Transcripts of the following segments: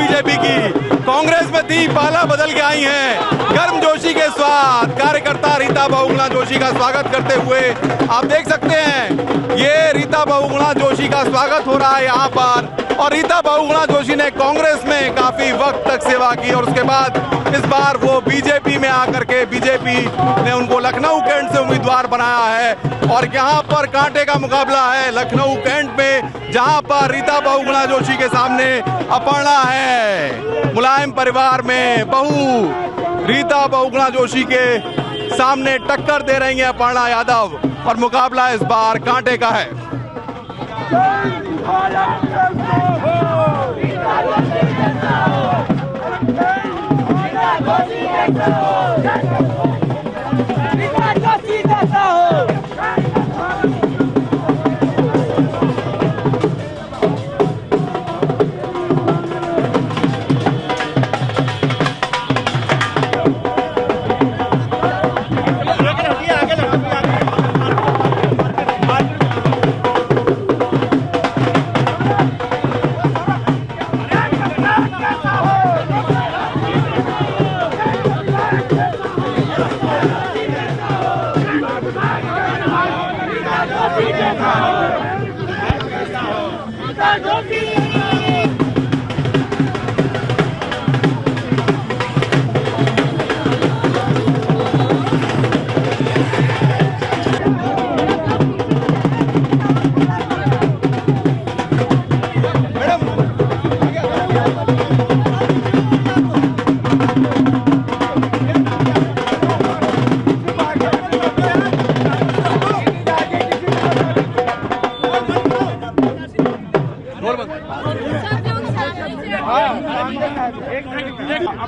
BJP की। कांग्रेस में थी, पाला बदल के आई हैं। गर्मजोशी के साथ कार्यकर्ता रीता बहुगुणा जोशी का स्वागत करते हुए आप देख सकते हैं, ये रीता बहुगुणा जोशी का स्वागत हो रहा है यहाँ पर। और रीता बहुगुणा जोशी ने कांग्रेस में काफी वक्त तक सेवा की और उसके बाद इस बार वो बीजेपी में आकर के बीजेपी ने उनको लखनऊ कैंट से उम्मीदवार बनाया है। और यहाँ पर कांटे का मुकाबला है लखनऊ कैंट में, जहाँ पर रीता बहुगुणा जोशी के सामने अपर्णा है। मुलायम परिवार में बहू रीता बहुगुणा जोशी के सामने टक्कर दे रही है अपर्णा यादव और मुकाबला इस बार कांटे का है।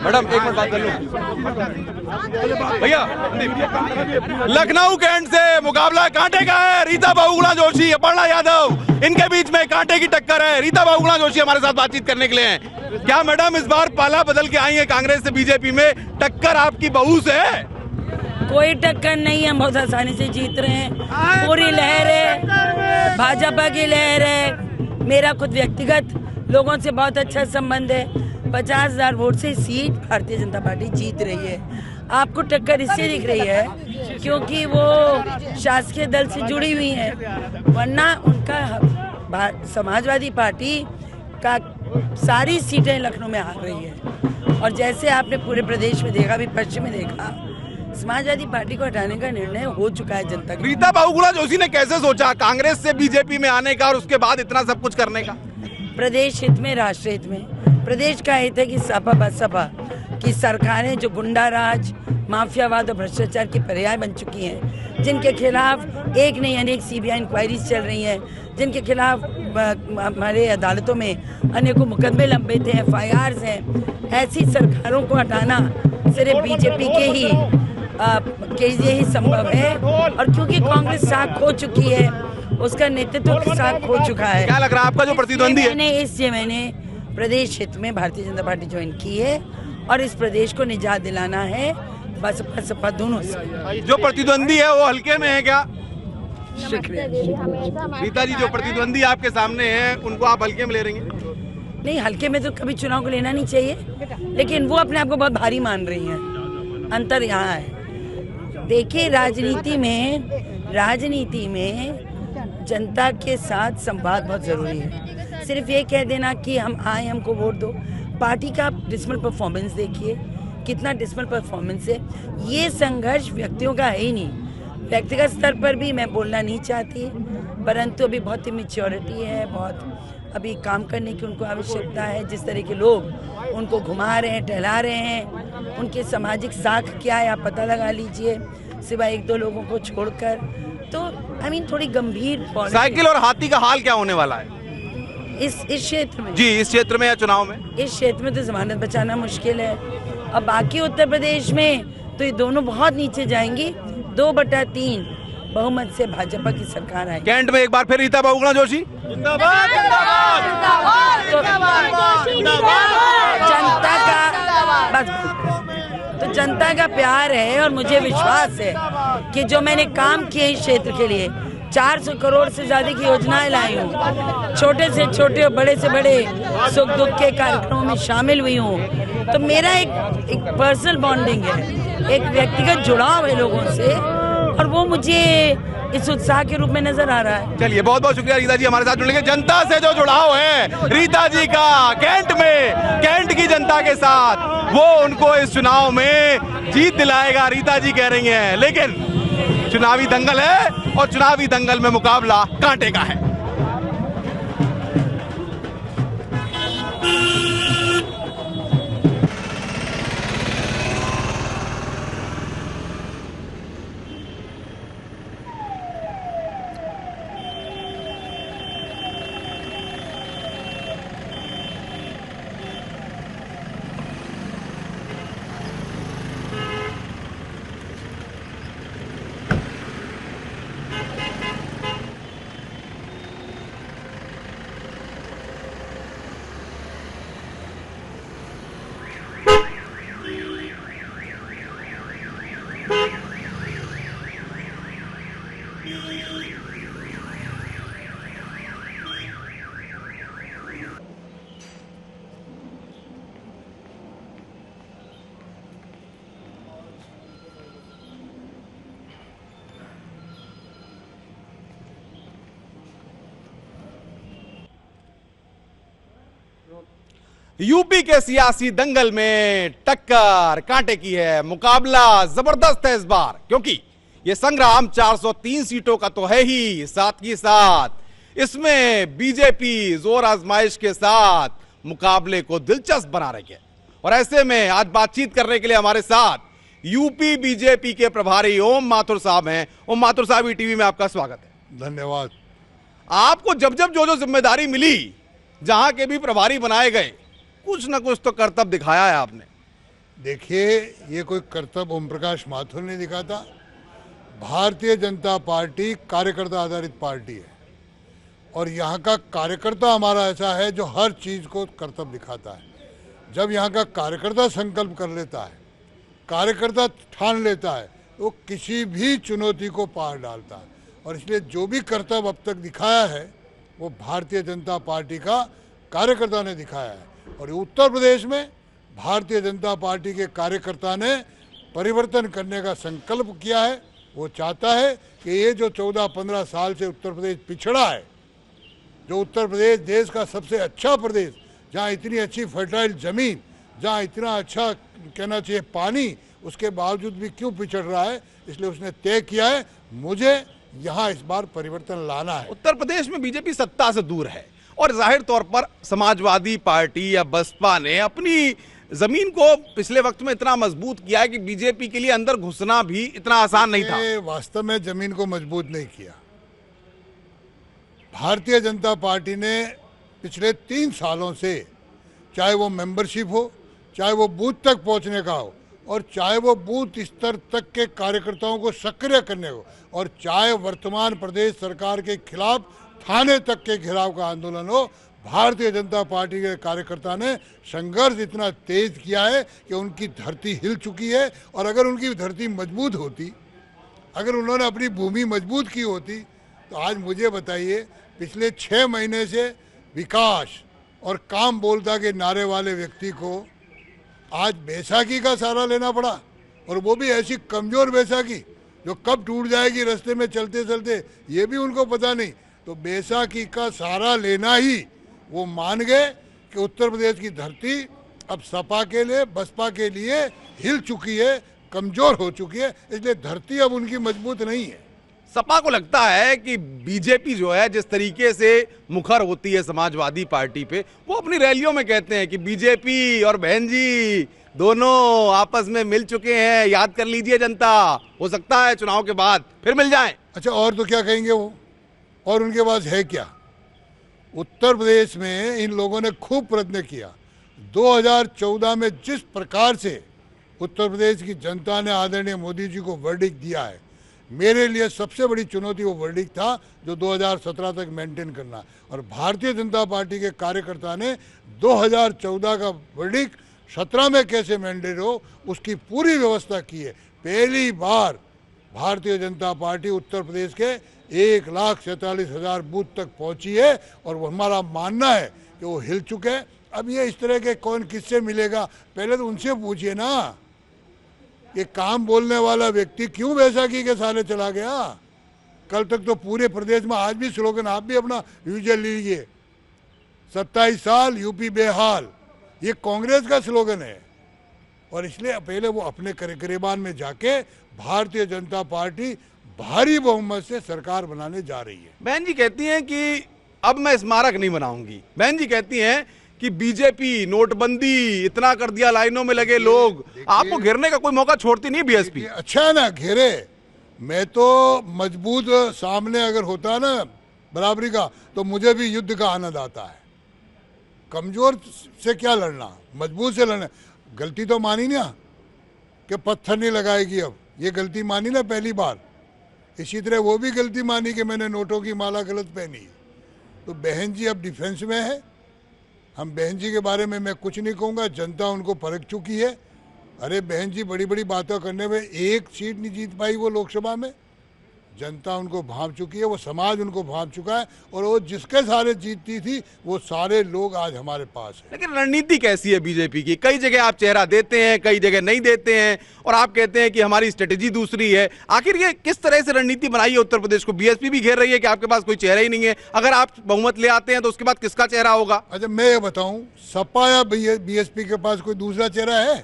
मैडम एक मिनट बात कर लो भैया। लखनऊ कैंट से मुकाबला कांटे का है, रीता बहुगुणा जोशी अपर्णा यादव, इनके बीच में कांटे की टक्कर है। रीता बहुगुणा जोशी हमारे साथ बातचीत करने के लिए हैं। क्या मैडम इस बार पाला बदल के आई है कांग्रेस से बीजेपी में, टक्कर आपकी बहू से है? कोई टक्कर नहीं, हम बहुत आसानी से जीत रहे हैं। पूरी लहर है, भाजपा की लहर है। मेरा खुद व्यक्तिगत लोगों से बहुत अच्छा संबंध है। 50,000 वोट से सीट भारतीय जनता पार्टी जीत रही है। आपको टक्कर इससे दिख रही है क्योंकि वो शासकीय दल से जुड़ी हुई है, वरना उनका समाजवादी पार्टी का सारी सीटें लखनऊ में हार रही है। और जैसे आपने पूरे प्रदेश में देखा, भी पश्चिम में देखा, समाजवादी पार्टी को हटाने का निर्णय हो चुका है जनता का। रीता बहुगुणा जोशी ने कैसे सोचा कांग्रेस से बीजेपी में आने का और उसके बाद इतना सब कुछ करने का? प्रदेश हित में, राष्ट्र हित में। प्रदेश का हित है कि सपा बसपा की सरकारें जो गुंडा राज, माफियावाद और भ्रष्टाचार की पर्याय बन चुकी हैं, जिनके खिलाफ एक नहीं अनेक सीबीआई इंक्वायरीज चल रही हैं, जिनके खिलाफ हमारे अदालतों में अनेकों मुकदमे लंबित हैं, FIRs हैं, ऐसी सरकारों को हटाना सिर्फ बीजेपी के ही संभव है। और क्योंकि कांग्रेस साख खो चुकी है, उसका नेतृत्व साख खो चुका है। क्या लग रहा है आपका जो प्रतिद्वंदी है? मैंने प्रदेश हित में भारतीय जनता पार्टी ज्वाइन की है और इस प्रदेश को निजात दिलाना है बसपा सपा दोनों से। जो प्रतिद्वंदी है वो हल्के में है क्या? शुक्रिया। रीता जी, जो प्रतिद्वंदी आपके सामने है उनको आप हल्के में ले रही हैं? नहीं, हल्के में तो कभी चुनाव को लेना नहीं चाहिए, लेकिन वो अपने आप को बहुत भारी मान रही हैं। अंतर यहाँ है। देखिए, राजनीति में जनता के साथ संवाद बहुत जरूरी है। सिर्फ ये कह देना कि हम आए, हमको वोट दो। पार्टी का डिस्मल परफॉर्मेंस देखिए, कितना डिस्मल परफॉर्मेंस है। ये संघर्ष व्यक्तियों का है ही नहीं। व्यक्तिगत स्तर पर भी मैं बोलना नहीं चाहती, परंतु अभी बहुत इमेच्योरिटी है, बहुत अभी काम करने की उनको आवश्यकता है। जिस तरह के लोग उनको घुमा रहे हैं, टहला रहे हैं, उनके सामाजिक साख क्या है आप पता लगा लीजिए, सिवाय 1-2 लोगों को छोड़कर। तो थोड़ी गंभीर साइकिल और हाथी का हाल क्या होने वाला है इस क्षेत्र में? जी, इस क्षेत्र में या चुनाव में? इस क्षेत्र में तो जमानत बचाना मुश्किल है। अब बाकी उत्तर प्रदेश में तो ये दोनों बहुत नीचे जाएंगी। 2/3 बहुमत से भाजपा की सरकार आएगी। कैंट में एक बार फिर रीता बहुगुणा जोशी जिंदाबाद, जिंदाबाद, जनता का बस तो जनता का प्यार है और मुझे विश्वास है कि जो मैंने काम किए इस क्षेत्र के लिए, 400 करोड़ से ज्यादा की योजनाएं लाई हूँ, छोटे से छोटे और बड़े से बड़े सुख दुख के कार्यक्रमों में शामिल हुई हूँ। तो मेरा एक पर्सनल बॉन्डिंग है, एक व्यक्तिगत जुड़ाव है लोगों से, और वो मुझे इस उत्साह के रूप में नजर आ रहा है। चलिए, बहुत बहुत शुक्रिया रीता जी हमारे साथ जुड़ने के। जनता से जो जुड़ाव है रीता जी का कैंट में, कैंट की जनता के साथ, वो उनको इस चुनाव में जीत दिलाएगा, रीता जी कह रही हैं। लेकिन चुनावी दंगल है और चुनावी दंगल में मुकाबला कांटे का है। यूपी के सियासी दंगल में टक्कर कांटे की है, मुकाबला जबरदस्त है इस बार, क्योंकि यह संग्राम 403 सीटों का तो है ही, साथ ही साथ इसमें बीजेपी जोर आजमाइश के साथ मुकाबले को दिलचस्प बना रही है। और ऐसे में आज बातचीत करने के लिए हमारे साथ यूपी बीजेपी के प्रभारी ओम माथुर साहब हैं। ओम माथुर साहब, ईटीवी में आपका स्वागत है। धन्यवाद। आपको जब जब जो जिम्मेदारी मिली, जहां के भी प्रभारी बनाए गए, कुछ ना कुछ तो कर्तव्य दिखाया है आपने। देखिए, ये कोई कर्तव्य ओम प्रकाश माथुर ने दिखाता। भारतीय जनता पार्टी कार्यकर्ता आधारित पार्टी है, और यहाँ का कार्यकर्ता हमारा ऐसा है जो हर चीज को कर्तव्य दिखाता है। जब यहाँ का कार्यकर्ता संकल्प कर लेता है, कार्यकर्ता ठान लेता है, तो किसी भी चुनौती को पार डालता है। और इसलिए जो भी कर्तव्य अब तक दिखाया है, वो भारतीय जनता पार्टी का कार्यकर्ता ने दिखाया है। और उत्तर प्रदेश में भारतीय जनता पार्टी के कार्यकर्ता ने परिवर्तन करने का संकल्प किया है। वो चाहता है कि ये जो 14-15 साल से उत्तर प्रदेश पिछड़ा है, जो उत्तर प्रदेश देश का सबसे अच्छा प्रदेश, जहाँ इतनी अच्छी फर्टाइल जमीन, जहाँ इतना अच्छा कहना चाहिए पानी, उसके बावजूद भी क्यों पिछड़ रहा है, इसलिए उसने तय किया है मुझे यहाँ इस बार परिवर्तन लाना है। उत्तर प्रदेश में बीजेपी सत्ता से दूर है, और जाहिर तौर पर समाजवादी पार्टी या बसपा ने अपनी जमीन को पिछले वक्त में इतना मजबूत किया है कि बीजेपी के लिए अंदर घुसना भी इतना आसान नहीं था। वास्तव में जमीन को मजबूत नहीं किया। भारतीय जनता पार्टी ने पिछले 3 सालों से, चाहे वो मेंबरशिप हो, चाहे वो बूथ तक पहुंचने का हो, और चाहे वो बूथ स्तर तक के कार्यकर्ताओं को सक्रिय करने हो, और चाहे वर्तमान प्रदेश सरकार के खिलाफ थाने तक के खिलाफ का आंदोलन हो, भारतीय जनता पार्टी के कार्यकर्ता ने संघर्ष इतना तेज किया है कि उनकी धरती हिल चुकी है। और अगर उनकी धरती मजबूत होती, अगर उन्होंने अपनी भूमि मजबूत की होती, तो आज मुझे बताइए, पिछले 6 महीने से विकास और काम बोलता के नारे वाले व्यक्ति को आज बैसाखी का सहारा लेना पड़ा, और वो भी ऐसी कमजोर बैसाखी जो कब टूट जाएगी रास्ते में चलते चलते, ये भी उनको पता नहीं। तो बैसाखी का सहारा लेना ही वो मान गए कि उत्तर प्रदेश की धरती अब सपा के लिए, बसपा के लिए हिल चुकी है, कमजोर हो चुकी है, इसलिए धरती अब उनकी मजबूत नहीं है। सपा को लगता है कि बीजेपी जो है, जिस तरीके से मुखर होती है समाजवादी पार्टी पे, वो अपनी रैलियों में कहते हैं कि बीजेपी और बहन जी दोनों आपस में मिल चुके हैं, याद कर लीजिए जनता, हो सकता है चुनाव के बाद फिर मिल जाएं। अच्छा, और तो क्या कहेंगे वो, और उनके पास है क्या? उत्तर प्रदेश में इन लोगों ने खूब प्रयत्न किया। 2014 में जिस प्रकार से उत्तर प्रदेश की जनता ने आदरणीय मोदी जी को वर्डिक्ट दिया है, मेरे लिए सबसे बड़ी चुनौती वो वर्डिक्ट था जो 2017 तक मेंटेन करना। और भारतीय जनता पार्टी के कार्यकर्ता ने 2014 का वर्डिक्ट 17 में कैसे मेंटेन हो, उसकी पूरी व्यवस्था की है। पहली बार भारतीय जनता पार्टी उत्तर प्रदेश के 1,47,000 बूथ तक पहुंची है और वो हमारा मानना है कि वो हिल चुके हैं। अब ये इस तरह के कौन किससे मिलेगा, पहले तो उनसे पूछिए ना, ये काम बोलने वाला व्यक्ति क्यों बैसाखी के साले चला गया। कल तक तो पूरे प्रदेश में, आज भी स्लोगन आप भी अपना यूजर लीजिए, 27 साल यूपी बेहाल, ये कांग्रेस का स्लोगन है। और इसलिए पहले वो अपने गिरेबान में जाके भारतीय जनता पार्टी भारी बहुमत से सरकार बनाने जा रही है। बहन जी कहती हैं कि अब मैं स्मारक नहीं बनाऊंगी। बहन जी कहती हैं कि बीजेपी नोटबंदी इतना कर दिया, लाइनों में लगे लोग, आपको घेरने का कोई मौका छोड़ती नहीं बीएसपी। अच्छा है ना, घेरे। मैं तो मजबूत सामने अगर होता ना बराबरी का, तो मुझे भी युद्ध का आनंद आता है। कमजोर से क्या लड़ना, मजबूत से लड़ना। गलती तो मानी ना कि पत्थर नहीं लगाएगी, अब ये गलती मानी ना पहली बार। इसी तरह वो भी गलती मानी कि मैंने नोटों की माला गलत पहनी। तो बहन जी अब डिफेंस में है। हम बहन जी के बारे में मैं कुछ नहीं कहूँगा, जनता उनको परख चुकी है। अरे बहन जी बड़ी बड़ी बातें करने में एक सीट नहीं जीत पाई वो लोकसभा में। जनता उनको भांप चुकी है, वो समाज उनको भांप चुका है, और वो जिसके सारे जीतती थी वो सारे लोग आज हमारे पास है। लेकिन रणनीति कैसी है बीजेपी की? कई जगह आप चेहरा देते हैं, कई जगह नहीं देते हैं, और आप कहते हैं कि हमारी स्ट्रेटेजी दूसरी है। आखिर ये किस तरह से रणनीति बनाई है उत्तर प्रदेश को? बीएसपी भी घेर रही है कि आपके पास कोई चेहरा ही नहीं है, अगर आप बहुमत ले आते हैं तो उसके बाद किसका चेहरा होगा? अच्छा मैं ये बताऊं, सपा या बीएसपी के पास कोई दूसरा चेहरा है?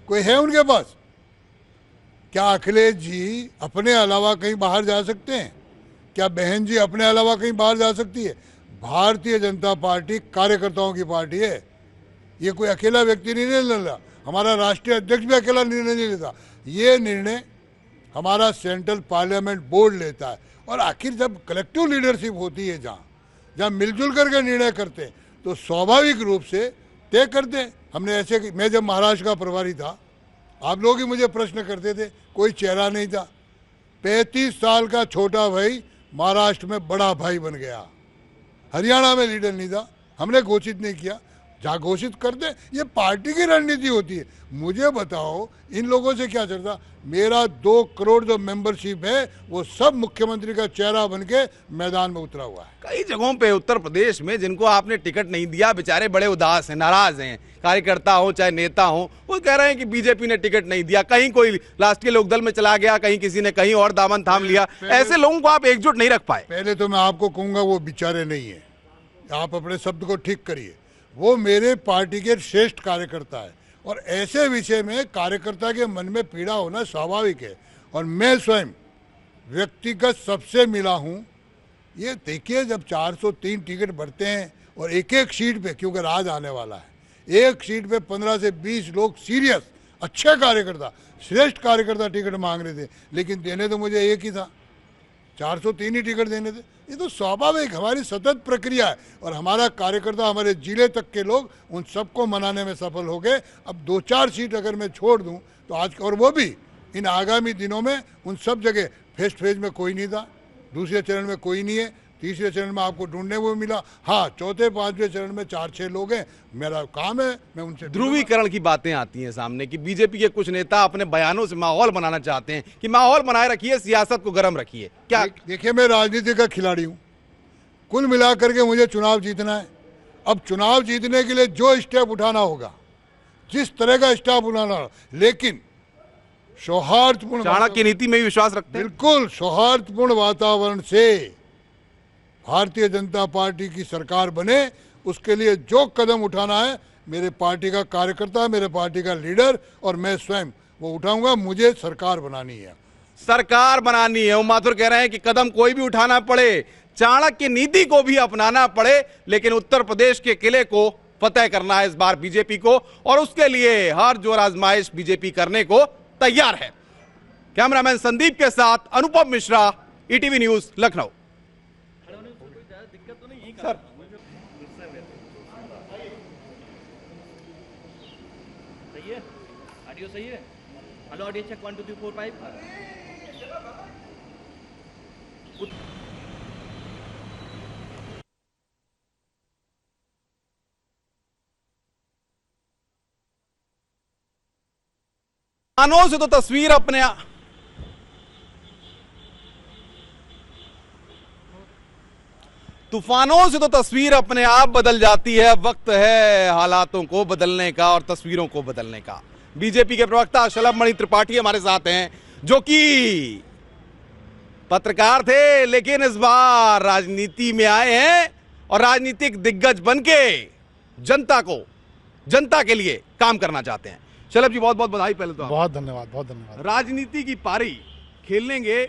कोई है उनके पास? क्या अखिलेश जी अपने अलावा कहीं बाहर जा सकते हैं? क्या बहन जी अपने अलावा कहीं बाहर जा सकती है? भारतीय जनता पार्टी कार्यकर्ताओं की पार्टी है। ये कोई अकेला व्यक्ति नहीं ले रहा। हमारा राष्ट्रीय अध्यक्ष भी अकेला निर्णय नहीं लेता, ये निर्णय हमारा सेंट्रल पार्लियामेंट बोर्ड लेता है। और आखिर जब कलेक्टिव लीडरशिप होती है, जहाँ मिलजुल करके निर्णय करते हैं, तो स्वाभाविक रूप से तय करते हैं। हमने ऐसे, मैं जब महाराष्ट्र का प्रभारी था, आप लोग ही मुझे प्रश्न करते थे, कोई चेहरा नहीं था। 35 साल का छोटा भाई महाराष्ट्र में बड़ा भाई बन गया। हरियाणा में लीडर नहीं था, हमने घोषित नहीं किया, जहाँ घोषित कर दे। ये पार्टी की रणनीति होती है। मुझे बताओ इन लोगों से क्या चलता? मेरा 2 करोड़ जो मेंबरशिप है वो सब मुख्यमंत्री का चेहरा बन के मैदान में उतरा हुआ है। कई जगहों पे उत्तर प्रदेश में जिनको आपने टिकट नहीं दिया, बेचारे बड़े उदास हैं, नाराज हैं। कार्यकर्ता हो चाहे नेता हो, वो कह रहे हैं कि बीजेपी ने टिकट नहीं दिया। कहीं कोई राष्ट्रीय लोकदल में चला गया, कहीं किसी ने कहीं और दामन थाम लिया। ऐसे लोगों को आप एकजुट नहीं रख पाए। पहले तो मैं आपको कहूंगा वो बेचारे नहीं है, आप अपने शब्द को ठीक करिए। वो मेरे पार्टी के श्रेष्ठ कार्यकर्ता है, और ऐसे विषय में कार्यकर्ता के मन में पीड़ा होना स्वाभाविक है। और मैं स्वयं व्यक्तिगत सबसे मिला हूं। ये देखिए, जब 403 टिकट बढ़ते हैं और एक एक सीट पे, क्योंकि राज आने वाला है, एक सीट पे 15 से 20 लोग सीरियस अच्छे कार्यकर्ता, श्रेष्ठ कार्यकर्ता टिकट मांग रहे थे, लेकिन देने तो मुझे एक ही था, 403 ही टिकट देने थे। ये तो स्वाभाविक हमारी सतत प्रक्रिया है, और हमारा कार्यकर्ता, हमारे जिले तक के लोग उन सबको मनाने में सफल हो गए। अब 2-4 सीट अगर मैं छोड़ दूं तो आज, और वो भी इन आगामी दिनों में, उन सब जगह फर्स्ट फेज में कोई नहीं था, दूसरे चरण में कोई नहीं है, तीसरे चरण में आपको ढूंढने को मिला। हाँ, चौथे 5वें चरण में 4-6 लोग हैं। मेरा काम है, मैं उनसे। ध्रुवीकरण की बातें आती हैं सामने कि बीजेपी के कुछ नेता अपने बयानों से माहौल बनाना चाहते हैं कि माहौल बनाए रखिए, सियासत को गर्म रखिए। क्या देखिए, मैं राजनीति का खिलाड़ी हूँ, कुल मिलाकर के मुझे चुनाव जीतना है। अब चुनाव जीतने के लिए जो स्टेप उठाना होगा, जिस तरह का स्टेप उठाना होगा, लेकिन सौहार्दपूर्ण, चाणक्य नीति में भी विश्वास रखते हैं। बिल्कुल सौहार्दपूर्ण वातावरण से भारतीय जनता पार्टी की सरकार बने, उसके लिए जो कदम उठाना है, मेरे पार्टी का कार्यकर्ता, मेरे पार्टी का लीडर और मैं स्वयं वो उठाऊंगा। मुझे सरकार बनानी है, सरकार बनानी है। माथुर कह रहे हैं कि कदम कोई भी उठाना पड़े, चाणक्य नीति को भी अपनाना पड़े, लेकिन उत्तर प्रदेश के किले को फतेह करना है इस बार बीजेपी को, और उसके लिए हर जोर आजमाइश बीजेपी करने को तैयार है। कैमरामैन संदीप के साथ Anupam Mishra, ETV news, Lucknow. Sir, सही है, ऑडियो सही है। Hello audio check 1 2 3 4 5। कानों से तो तस्वीर अपने तूफानों से तो तस्वीर अपने आप बदल जाती है। वक्त है हालातों को बदलने का और तस्वीरों को बदलने का। बीजेपी के प्रवक्ता शलभ मणि त्रिपाठी हमारे साथ हैं, जो कि पत्रकार थे लेकिन इस बार राजनीति में आए हैं और राजनीतिक दिग्गज बनके जनता के लिए काम करना चाहते हैं। शलभ जी, बहुत बहुत बधाई। पहले तो बहुत धन्यवाद, बहुत धन्यवाद। राजनीति की पारी खेलेंगे,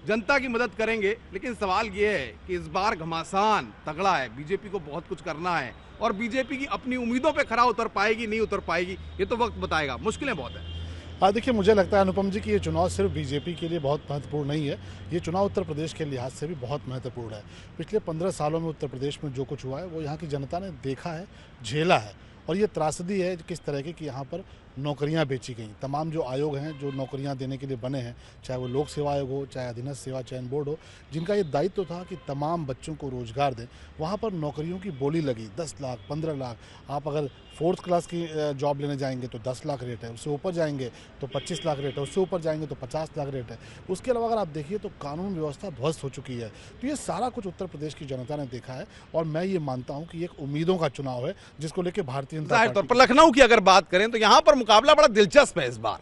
जनता की मदद करेंगे, लेकिन सवाल यह है कि इस बार घमासान तगड़ा है, बीजेपी को बहुत कुछ करना है और बीजेपी की अपनी उम्मीदों पे खरा उतर पाएगी नहीं उतर पाएगी, ये तो वक्त बताएगा। मुश्किलें बहुत है। देखिए, मुझे लगता है अनुपम जी कि ये चुनाव सिर्फ बीजेपी के लिए बहुत महत्वपूर्ण नहीं है, ये चुनाव उत्तर प्रदेश के लिहाज से भी बहुत महत्वपूर्ण है। पिछले 15 सालों में उत्तर प्रदेश में जो कुछ हुआ है वो यहाँ की जनता ने देखा है, झेला है, और ये त्रासदी है किस तरह की कि यहाँ पर नौकरियां बेची गई। तमाम जो आयोग हैं जो नौकरियां देने के लिए बने हैं, चाहे वो लोक सेवा आयोग हो, चाहे अधीनस्थ सेवा चयन बोर्ड हो, जिनका ये दायित्व था कि तमाम बच्चों को रोजगार दें, वहाँ पर नौकरियों की बोली लगी 10 लाख 15 लाख। आप अगर 4th क्लास की जॉब लेने जाएंगे तो 10 लाख रेट है, उससे ऊपर जाएंगे तो 25 लाख रेट है, उससे ऊपर जाएंगे तो 50 लाख रेट है। उसके अलावा अगर आप देखिए तो कानून व्यवस्था ध्वस्त हो चुकी है। तो ये सारा कुछ उत्तर प्रदेश की जनता ने देखा है और मैं ये मानता हूँ कि एक उम्मीदों का चुनाव है जिसको लेकर भारतीय जनता जाहिर तौर पर लखनऊ की अगर बात करें तो यहाँ पर मुकाबला बड़ा दिलचस्प है। इस बार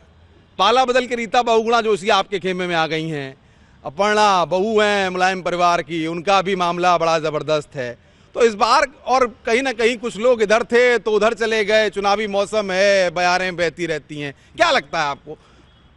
पाला बदल के रीता बहुगुणा जोशी आपके खेमे में आ गई हैं। अपर्णा बहू हैं मुलायम परिवार की, उनका भी मामला बड़ा जबरदस्त है। तो इस बार और कहीं ना कहीं कुछ लोग इधर थे तो उधर चले गए, चुनावी मौसम है, बयारें बहती रहती हैं। क्या लगता है आपको?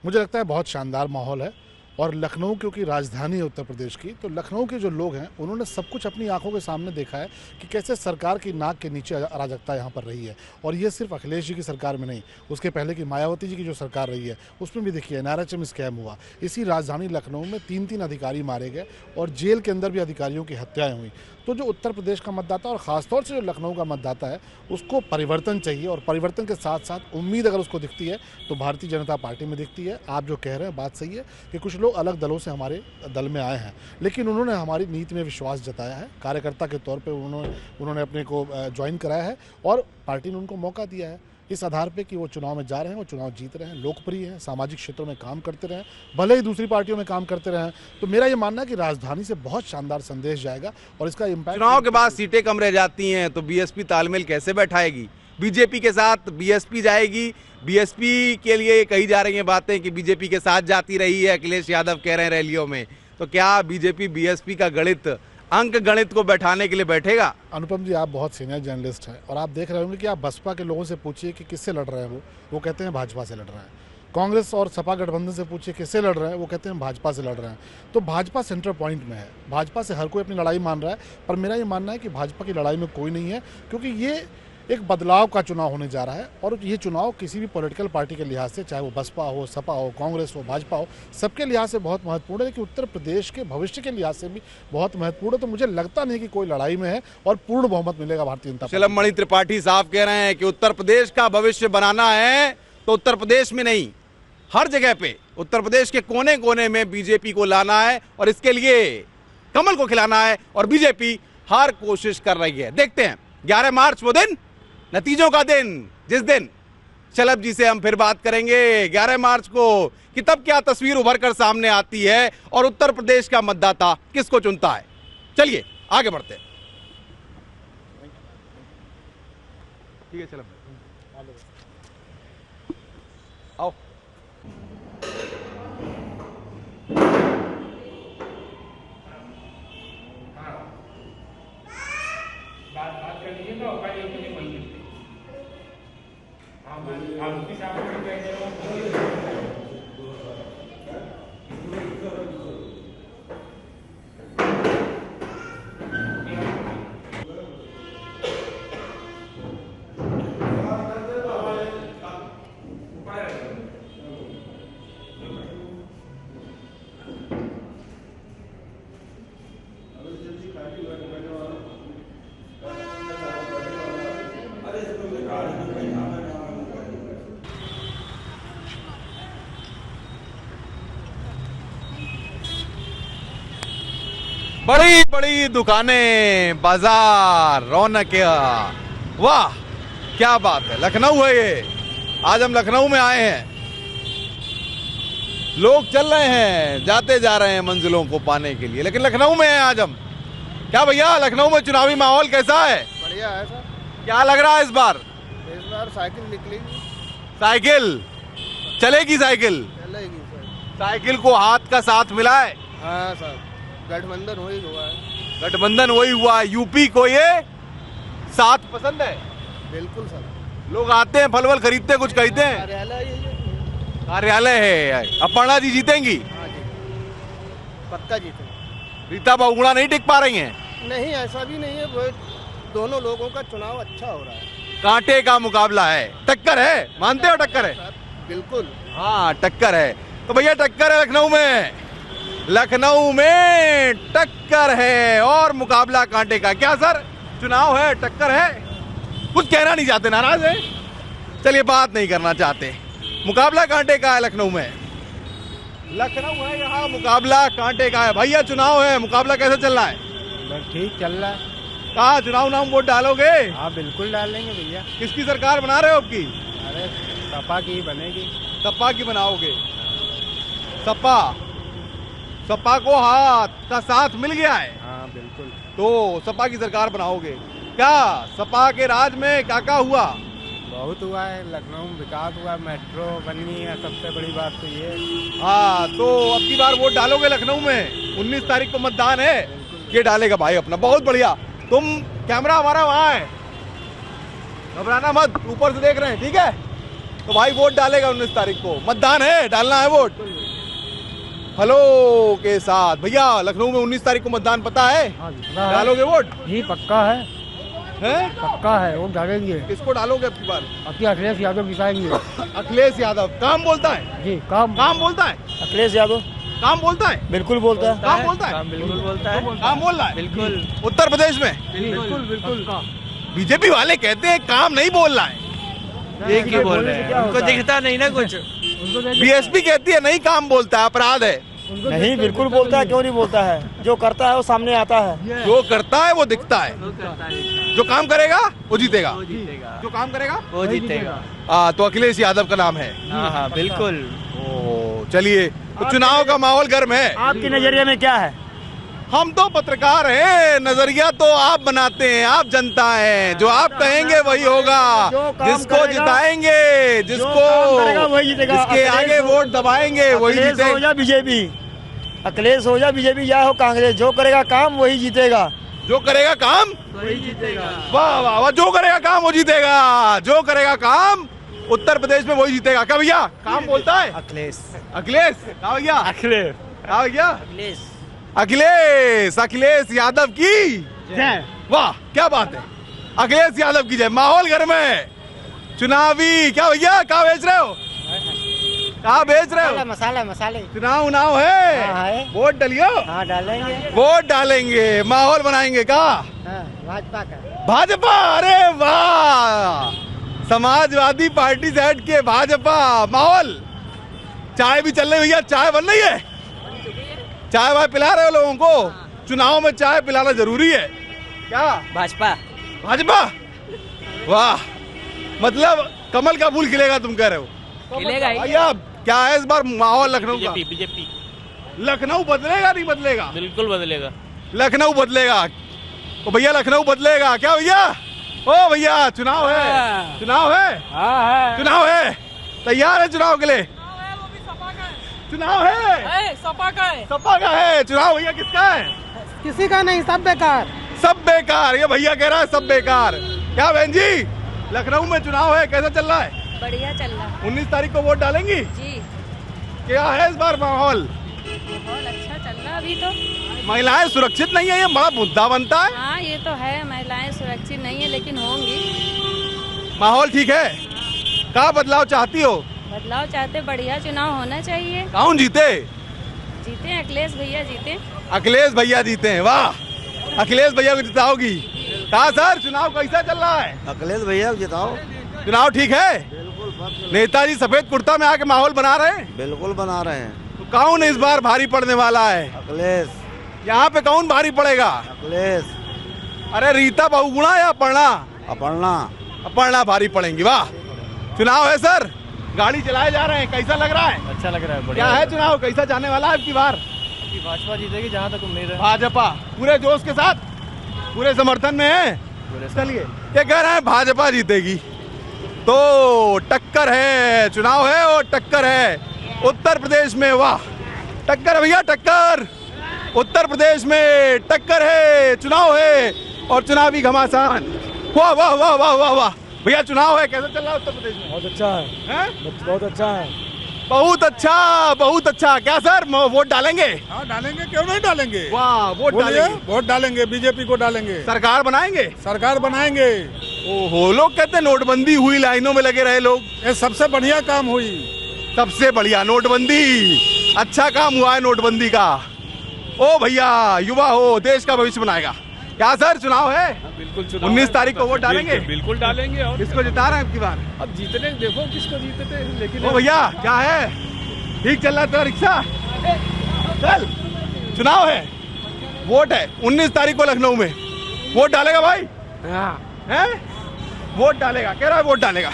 मुझे लगता है बहुत शानदार माहौल है और लखनऊ क्योंकि राजधानी है उत्तर प्रदेश की, तो लखनऊ के जो लोग हैं उन्होंने सब कुछ अपनी आंखों के सामने देखा है कि कैसे सरकार की नाक के नीचे अराजकता यहाँ पर रही है। और ये सिर्फ अखिलेश जी की सरकार में नहीं, उसके पहले की मायावती जी की जो सरकार रही है उसमें भी देखिए NRHM स्कैम हुआ। इसी राजधानी लखनऊ में 3-3 अधिकारी मारे गए और जेल के अंदर भी अधिकारियों की हत्याएं हुई। तो जो उत्तर प्रदेश का मतदाता और ख़ासतौर से जो लखनऊ का मतदाता है उसको परिवर्तन चाहिए, और परिवर्तन के साथ साथ उम्मीद अगर उसको दिखती है तो भारतीय जनता पार्टी में दिखती है। आप जो कह रहे हैं बात सही है कि कुछ लोग अलग दलों से हमारे दल में आए हैं, लेकिन उन्होंने हमारी नीति में विश्वास जताया है। कार्यकर्ता के तौर पर उन्होंने अपने को ज्वाइन कराया है और पार्टी ने उनको मौका दिया है इस आधार पे कि वो चुनाव में जा रहे हैं, वो चुनाव जीत रहे हैं, लोकप्रिय हैं, सामाजिक क्षेत्रों में काम करते रहें, भले ही दूसरी पार्टियों में काम करते रहें। तो मेरा ये मानना है कि राजधानी से बहुत शानदार संदेश जाएगा और इसका इम्पैक्ट। चुनाव के बाद सीटें कम रह जाती हैं तो बीएसपी तालमेल कैसे बैठाएगी? बीजेपी के साथ बीएसपी जाएगी। बीएसपी के लिए कही जा रही हैं बातें कि बीजेपी के साथ जाती रही है, अखिलेश यादव कह रहे हैं रैलियों में। तो क्या बीजेपी बीएसपी का अंक गणित को बैठाने के लिए बैठेगा? अनुपम जी, आप बहुत सीनियर जर्नलिस्ट हैं और आप देख रहे होंगे कि आप बसपा के लोगों से पूछिए कि किससे लड़ रहे हैं, वो कहते हैं भाजपा से लड़ रहे हैं। कांग्रेस और सपा गठबंधन से पूछिए किससे लड़ रहे हैं, वो कहते हैं भाजपा से लड़ रहे हैं। तो भाजपा सेंटर पॉइंट में है, भाजपा से हर कोई अपनी लड़ाई मान रहा है, पर मेरा ये मानना है कि भाजपा की लड़ाई में कोई नहीं है, क्योंकि ये एक बदलाव का चुनाव होने जा रहा है। और ये चुनाव किसी भी पॉलिटिकल पार्टी के लिहाज से, चाहे वो बसपा हो, सपा हो, कांग्रेस हो, भाजपा हो, सबके लिहाज से बहुत महत्वपूर्ण है, लेकिन उत्तर प्रदेश के भविष्य के लिहाज से भी बहुत महत्वपूर्ण है। तो मुझे लगता नहीं कि कोई लड़ाई में है और पूर्ण बहुमत मिलेगा भारतीय जनता पार्टी। शलभ मणि त्रिपाठी साहब कह रहे हैं कि उत्तर प्रदेश का भविष्य बनाना है तो उत्तर प्रदेश में नहीं, हर जगह पे उत्तर प्रदेश के कोने कोने में बीजेपी को लाना है और इसके लिए कमल को खिलाना है और बीजेपी हर कोशिश कर रही है। देखते हैं 11 मार्च वो दिन, नतीजों का दिन, जिस दिन शलभ जी से हम फिर बात करेंगे 11 मार्च को कि तब क्या तस्वीर उभर कर सामने आती है और उत्तर प्रदेश का मतदाता किसको चुनता है। चलिए आगे बढ़ते हैं। ठीक है शलभ, आओ। बात कर लीजिए तो उपाय एक मुझे वही मिलती है। हाँ, उनकी सामने में कह रहे हो बड़ी बड़ी दुकानें, बाजार, रौनक, वाह क्या बात है। लखनऊ है ये, आज हम लखनऊ में आए हैं। लोग चल रहे हैं, जाते जा रहे हैं मंजिलों को पाने के लिए, लेकिन लखनऊ में हैं आज हम। क्या भैया लखनऊ में चुनावी माहौल कैसा है? बढ़िया है सर। क्या लग रहा है इस बार? इस बार साइकिल निकलेगी। साइकिल चलेगी? साइकिल चलेगी सर। साइकिल को हाथ का साथ मिला है? हाँ सर, गठबंधन वही हुआ है। गठबंधन वही हुआ है। यूपी को ये साथ पसंद है? बिल्कुल सर। लोग आते हैं फल वल खरीदते हैं, कुछ खरीदते हैं? कार्यालय ये कार्यालय है। अपर्णा जी जीतेंगी? हाँ जी, पक्का जीते। रीता बहुगुणा नहीं टिक पा रही हैं? नहीं, ऐसा भी नहीं है, वो दोनों लोगों का चुनाव अच्छा हो रहा है। कांटे का मुकाबला है, टक्कर है, मानते हो टक्कर है? सर बिल्कुल। हाँ टक्कर है। तो भैया टक्कर है लखनऊ में, लखनऊ में टक्कर है और मुकाबला कांटे का। क्या सर चुनाव है, टक्कर है? कुछ कहना नहीं चाहते, नाराज है? चलिए बात नहीं करना चाहते। मुकाबला कांटे का है लखनऊ में। लखनऊ है यहाँ, मुकाबला कांटे का है। भैया चुनाव है, मुकाबला कैसे चल रहा है? बस ठीक चल रहा है। कहाँ चुनाव नाम वोट डालोगे? हाँ बिल्कुल डालेंगे भैया। किसकी सरकार बना रहे हो आपकी? अरे सपा की बनेगी। सपा की बनाओगे? सपा, सपा को हाथ का साथ मिल गया है हाँ बिल्कुल। तो सपा की सरकार बनाओगे। क्या सपा के राज में क्या क्या हुआ? बहुत हुआ है, लखनऊ में विकास हुआ, मेट्रो बनी है, सबसे बड़ी बात तो ये है। हाँ तो अब की बार वोट डालोगे लखनऊ में? 19 तारीख को मतदान है। ये डालेगा भाई अपना, बहुत बढ़िया। तुम कैमरा हमारा वहाँ है, घबराना मत, ऊपर से देख रहे हैं, ठीक है? तो भाई वोट डालेगा 19 तारीख को, मतदान है, डालना है वोट फलों के साथ। भैया लखनऊ में 19 तारीख को मतदान पता है? डालोगे वोट? जी पक्का है, हैं? पक्का है, वो डालेंगे। किसको डालोगे अब की बार? आपकी अखिलेश यादव जिताएंगे। अखिलेश यादव काम बोलता है? जी काम बोलता है? अखिलेश यादव काम बोलता है? बिल्कुल बोलता है। काम बोलता है? बिल्कुल बोलता है। काम बोल रहा है? बिल्कुल उत्तर प्रदेश में बिल्कुल बिल्कुल। बीजेपी वाले कहते हैं काम नहीं बोल रहा है। ये क्यों बोल रहे हैं? उनको दिखता नहीं ना कुछ। बीएसपी कहती है नहीं काम बोलता है, अपराध है। नहीं बिल्कुल बोलता है, क्यों नहीं बोलता है? जो करता है वो सामने आता है। जो करता है वो दिखता है, जो काम करेगा वो जीतेगा, जो काम करेगा वो जीतेगा। तो अखिलेश यादव का नाम है। हाँ हाँ बिल्कुल। ओ चलिए, तो चुनाव का माहौल गर्म है। आपके नजरिए में क्या है? हम तो पत्रकार हैं, नजरिया तो आप बनाते हैं, आप जनता हैं, जो आप कहेंगे वही होगा। जिसको जिताएंगे, जिसको वही जीतेगा। जिसके आगे वोट दबाएंगे वही जीतेगा। हो जा बीजेपी, अखिलेश हो जा बीजेपी, या हो कांग्रेस, जो करेगा काम वही जीतेगा। जो करेगा काम वही जीतेगा। वाह वाह वाह, जो करेगा काम वो जीतेगा, जो करेगा काम उत्तर प्रदेश में वही जीतेगा। क्या भैया काम बोलता है? अखिलेश अखिलेश क्या भैया? अखिलेश क्या भैया? अखिलेश अखिलेश, अखिलेश यादव की जय। वाह क्या बात है, अखिलेश यादव की जय। माहौल गर्म है चुनावी। क्या भैया क्या बेच रहे हो? क्या बेच रहे हो? मसाले। चुनाव उनाव है, हाँ, है। वोट डलियो? हाँ डालेंगे। वोट डालेंगे, माहौल बनाएंगे। का भाजपा का। भाजपा, अरे वाह, समाजवादी पार्टी से हट के भाजपा। माहौल, चाय भी चल रही भैया, चाय बन रही है? चाय वाय पिला रहे हो लोगों को? चुनाव में चाय पिलाना जरूरी है। क्या भाजपा? भाजपा, वाह, मतलब कमल का फूल खिलेगा तुम कह रहे हो? खिलेगा ही। भैया क्या है इस बार माहौल लखनऊ का? बीजेपी लखनऊ बदलेगा नहीं बदलेगा? बिल्कुल बदलेगा। लखनऊ बदलेगा। तो भैया लखनऊ बदलेगा। क्या भैया? ओ भैया चुनाव है, चुनाव है, चुनाव है, तैयार है चुनाव के लिए? चुनाव है, सपा का है। सपा का है चुनाव। भैया किसका है? किसी का नहीं, सब बेकार। सब बेकार, ये भैया कह रहा है सब बेकार। क्या बहन जी लखनऊ में चुनाव है, कैसा चल रहा है? बढ़िया चल रहा है 19 तारीख को वोट डालेंगी? जी। क्या है इस बार माहौल? माहौल अच्छा चल रहा है अभी तो। महिलाएं सुरक्षित नहीं है, ये बड़ा मुद्दा बनता है। हाँ ये तो है, महिलाएं सुरक्षित नहीं है लेकिन होंगी। माहौल ठीक है? क्या बदलाव चाहती हो? बदलाव चाहते, बढ़िया चुनाव होना चाहिए। कौन जीते? जीते अखिलेश भैया जीते। अखिलेश भैया जीते हैं, वाह, अखिलेश भैया को जिताओगी। कहा सर चुनाव कैसा चल रहा है? अखिलेश भैया जिताओ। चुनाव ठीक है? नेताजी सफेद कुर्ता में आके माहौल बना रहे हैं? बिल्कुल बना रहे हैं। तो कौन इस बार भारी पड़ने वाला है? अखिलेश। यहाँ पे कौन भारी पड़ेगा? अखिलेश। अरे रीता बहुगुणा या अपर्णा? अपर्णा। अपर्णा भारी पड़ेंगी। वाह, चुनाव है सर, गाड़ी चलाए जा रहे हैं, कैसा लग रहा है? अच्छा लग रहा है, क्या है चुनाव, कैसा जाने वाला है अब की बार? भाजपा जीतेगी जहाँ तक उम्मीद है। भाजपा पूरे जोश के साथ? पूरे समर्थन में है। चलिए, ये कह रहे हैं भाजपा जीतेगी, तो टक्कर है, चुनाव है और टक्कर है उत्तर प्रदेश में। वाह, टक्कर है भैया, टक्कर उत्तर प्रदेश में, टक्कर है, चुनाव है और चुनावी घमासान। वाह वाह वाह वाह वाह वाह भैया, चुनाव है, कैसा चल रहा है उत्तर प्रदेश में? बहुत अच्छा है, बहुत अच्छा है, बहुत अच्छा, बहुत अच्छा। क्या सर वोट डालेंगे? हाँ डालेंगे, क्यों नहीं डालेंगे। वाह, वोट डालेंगे, वोट डालेंगे, बीजेपी को डालेंगे, सरकार बनाएंगे, सरकार बनाएंगे। ओहो, लोग कहते हैं नोटबंदी हुई, लाइनों में लगे रहे लोग। ये सबसे बढ़िया काम हुई, सबसे बढ़िया नोटबंदी, अच्छा काम हुआ है नोटबंदी का। ओ भैया, युवा हो, देश का भविष्य बनाएगा। क्या सर चुनाव है? बिल्कुल 19 तारीख को वोट डालेंगे? बिल्कुल डालेंगे। और किसको जिता रहे हैं आपकी बार? अब जीतने देखो किसको जीतते, लेकिन ओ भैया, क्या है, ठीक चल रहा है तेरा रिक्शा? चल, चुनाव है, वोट है 19 तारीख को लखनऊ में। वोट डालेगा भाई? हैं? वोट डालेगा, कह रहा है वोट डालेगा,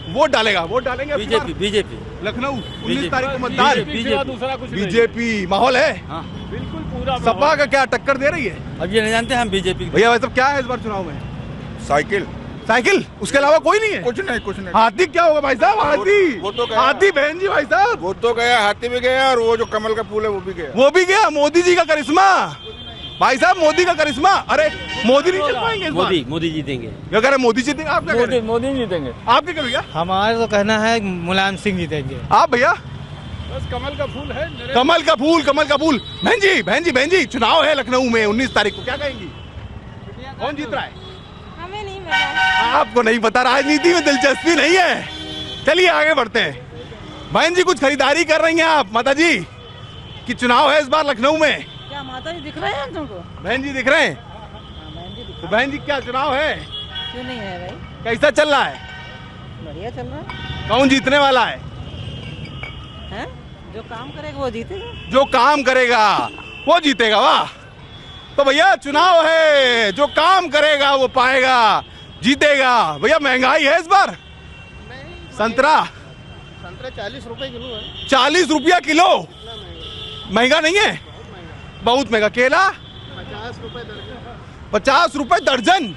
वोट डालेगा, वोट डालेंगे। बीजेपी लखनऊ 19 तारीख को मतदान, दूसरा कुछ बीजेपी। माहौल है बिल्कुल पूरा सपा का क्या टक्कर दे रही है? अब ये नहीं जानते हम बीजेपी। भैया वैसे क्या है इस बार चुनाव में? साइकिल, साइकिल, उसके अलावा कोई नहीं है? कुछ नहीं। हाथी क्या होगा भाई साहब? हाथी, वो तो गया। हाथी बहन जी भाई साहब, वो तो गया, हाथी भी गया और वो जो कमल का फूल है वो भी गया। वो भी गया। मोदी जी का करिश्मा भाई साहब, मोदी का करिश्मा। अरे मोदी नहीं जीत पाएंगे इस बार? मोदी जीतेंगे। क्या कह रहे हैं, मोदी जीतेंगे? आप क्या कह रहे हैं? मोदी जीतेंगे। आप क्या कह रहे हैं? हमारा तो कहना है मुलायम सिंह जीतेंगे। आप भैया? बस कमल का फूल है। कमल का फूल, कमल का फूल। बहन जी, चुनाव है लखनऊ में 19 तारीख को, क्या कहेंगी? कौन जीत रहा है? हमें नहीं पता। आपको नहीं पता, राजनीति में दिलचस्पी नहीं है। चलिए आगे बढ़ते हैं। बहन जी, कुछ खरीदारी कर रही हैं आप माता जी कि चुनाव है इस बार लखनऊ में? क्या माता जी दिख रहे हैं तुमको? बहन जी दिख रहे हैं? तो बहन जी, क्या चुनाव है? क्यों नहीं है भाई? कैसा चल रहा है? बढ़िया चल रहा है। कौन जीतने वाला है? हैं? जो काम करेगा वो जीतेगा। जो काम करेगा वो जीतेगा। वाह, तो भैया चुनाव है, जो काम करेगा वो पाएगा, जीतेगा। भैया महंगाई है इस बार? संतरा 40 रुपए किलो है। 40 रुपया किलो? महंगा नहीं है? बहुत महंगा। केला 50 रुपए दर्जन। 50 रुपए दर्जन?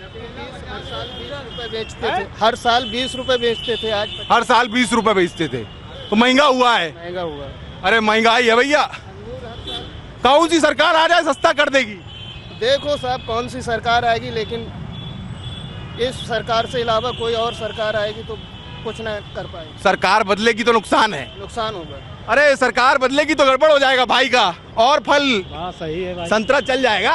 हर साल 20 रुपए बेचते थे, हर साल 20 रुपए बेचते थे, आज हर साल 20 रुपए बेचते थे, तो महंगा हुआ है। महंगा हुआ। अरे महंगाई है भैया। कौन सी सरकार आ जाए सस्ता कर देगी? देखो साहब, कौन सी सरकार आएगी, लेकिन इस सरकार से अलावा कोई और सरकार आएगी तो कुछ ना कर पाएगी। सरकार बदलेगी तो नुकसान है। नुकसान होगा। अरे सरकार बदलेगी तो गड़बड़ हो जाएगा भाई का। और फल, हाँ सही है भाई। संतरा चल जाएगा?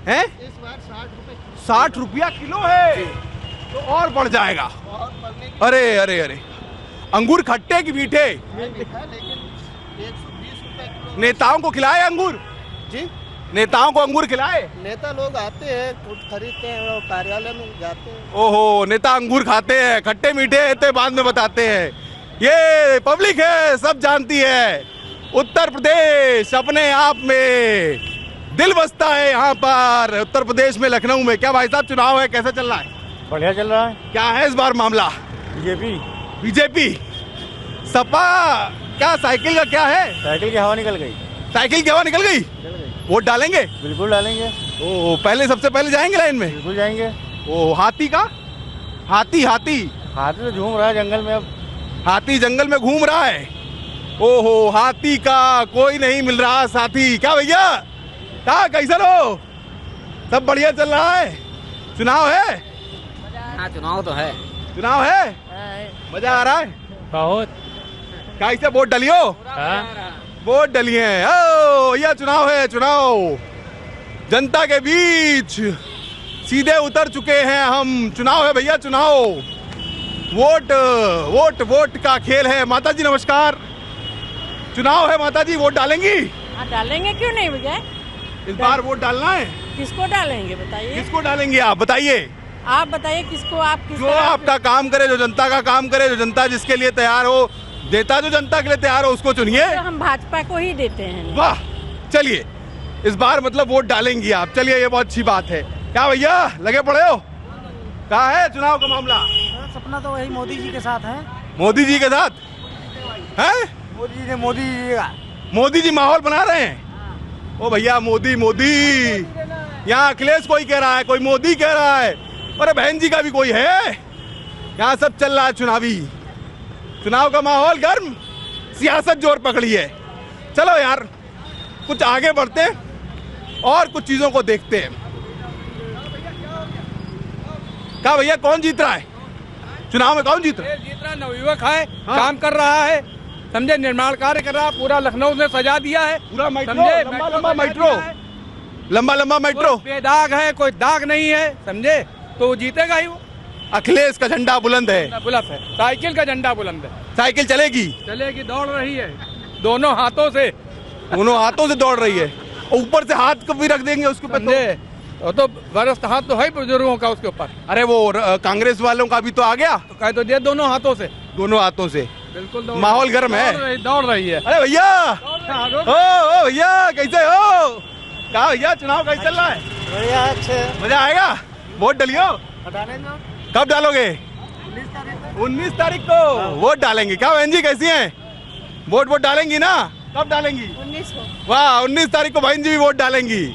हैं? इस बार 60 रुपए। 60 रुपया किलो है तो और बढ़ जाएगा। अरे अरे अरे, अंगूर खट्टे की मीठे? लेकिन 120 रुपए किलो। नेताओं को खिलाए अंगूर? जी, नेताओं को अंगूर खिलाए? नेता लोग आते हैं, खुद खरीदते हैं और कार्यालय में जाते हैं। ओहो, नेता अंगूर खाते हैं, खट्टे मीठे तो बाद में बताते हैं। ये पब्लिक है, सब जानती है। उत्तर प्रदेश अपने आप में दिल बसता है यहाँ पर, उत्तर प्रदेश में लखनऊ में। क्या भाई साहब चुनाव है, कैसा चल रहा है? बढ़िया चल रहा है। क्या है इस बार मामला? बीजेपी, सपा, क्या साइकिल का क्या है? साइकिल की हवा निकल गई। साइकिल की हवा निकल गई? वोट डालेंगे? बिल्कुल डालेंगे। ओ, पहले सबसे पहले जाएंगे लाइन में? बिल्कुल जाएंगे। ओ, हाथी का? हाथी तो झूम रहा है जंगल में। अब हाथी जंगल में घूम रहा है। ओहो, हाथी का कोई नहीं मिल रहा साथी। क्या भैया, क्या कैसा हो? सब बढ़िया चल रहा है? चुनाव है? हाँ चुनाव तो है। चुनाव है, मजा आ रहा है बहुत। कैसे वोट डलियो? वोट डलिए? ओ भैया, चुनाव है, चुनाव जनता के बीच सीधे उतर चुके हैं हम। चुनाव है भैया, चुनाव। वोट वोट वोट का खेल है। माता जी नमस्कार। चुनाव है माता जी, वोट डालेंगी? हाँ डालेंगे, क्यों नहीं भैया? इस बार वोट डालना है? किसको डालेंगे बताइए? किसको डालेंगे आप बताइए? आप बताइए किसको, आप किस जो आपका काम करे, जो जनता का काम करे, जो जनता जिसके लिए तैयार हो, देता जो जनता के लिए तैयार हो, उसको चुनिए। तो हम भाजपा को ही देते हैं। वाह, चलिए इस बार मतलब वोट डालेंगी आप। चलिए, ये बहुत अच्छी बात है। क्या भैया लगे पड़े हो? क्या है चुनाव का मामला? सपना तो वही मोदी जी के साथ है। मोदी जी के साथ है? मोदी जी मोदी जी माहौल बना रहे हैं। ओ भैया, मोदी मोदी यहाँ अखिलेश कोई कह रहा है, कोई मोदी कह रहा है, अरे बहन जी का भी कोई है। यहाँ सब चल रहा है चुनावी, चुनाव का माहौल गर्म, सियासत जोर पकड़ी है। चलो यार कुछ आगे बढ़ते हैं और कुछ चीजों को देखते हैं। क्या भैया कौन जीत रहा है चुनाव में? कौन जीत रहा है? जीत रहा नवयुवक है, काम कर रहा है, समझे, निर्माण कार्य कर रहा है, पूरा लखनऊ ने सजा दिया है, पूरा मेट्रो, समझे, लंबा मेट्रो, लंबा मेट्रो, बेदाग है, कोई दाग नहीं है, समझे, तो वो जीतेगा ही। वो अखिलेश का झंडा बुलंद है, बुलंद है, साइकिल का झंडा बुलंद है, साइकिल चलेगी, दौड़ रही है, दोनों हाथों से दौड़ रही है, ऊपर से हाथ को भी रख देंगे उसके ऊपर, तो वरिष्ठ हाथ तो है बुजुर्गों का उसके ऊपर। अरे वो कांग्रेस वालों का भी तो आ गया, तो कह तो दिया दोनों हाथों से बिल्कुल माहौल गर्म है, दौड़ रही है। अरे भैया ओ भैया कैसे हो? क्या भैया चुनाव कैसे चल रहा है? बढ़िया, अच्छे, मजा आएगा? वोट डलियो? कब डालोगे? 19 तारीख को वोट डालेंगे। क्या बहन जी कैसी हैं? वोट डालेंगी ना? कब डालेंगी? 19 को। वाह, 19 तारीख को बहन जी भी वोट डालेंगी।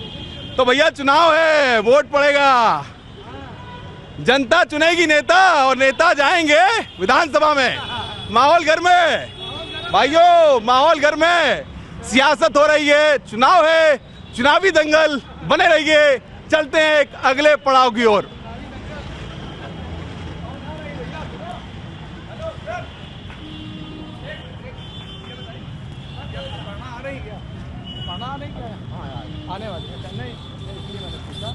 तो भैया चुनाव है, वोट पड़ेगा, जनता चुनेगी नेता और नेता जाएंगे विधानसभा में। माहौल गर्म है भाइयों, माहौल गर्म है, सियासत हो रही है, चुनाव है, चुनावी दंगल बने रहिए। चलते हैं एक अगले पड़ाव की ओर। आने वाली है नहीं, इसलिए मैंने पूछा।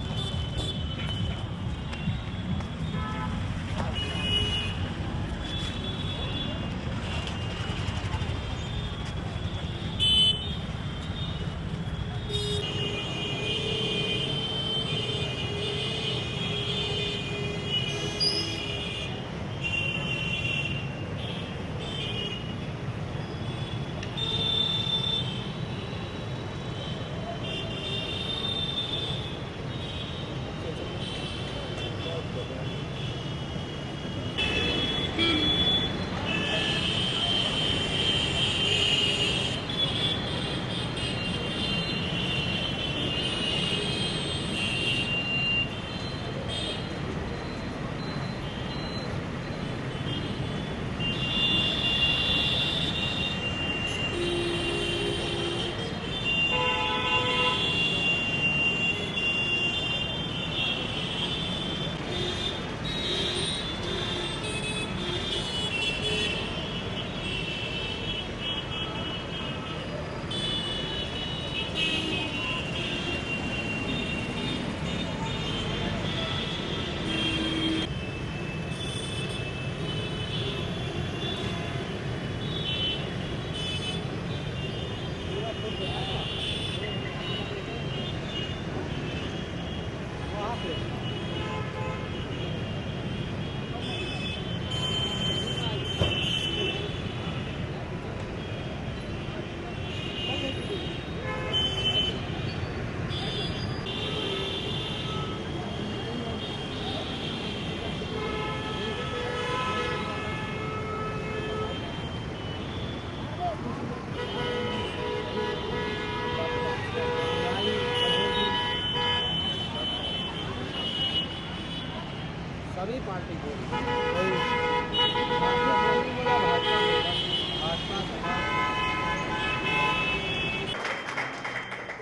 सभी पार्टी को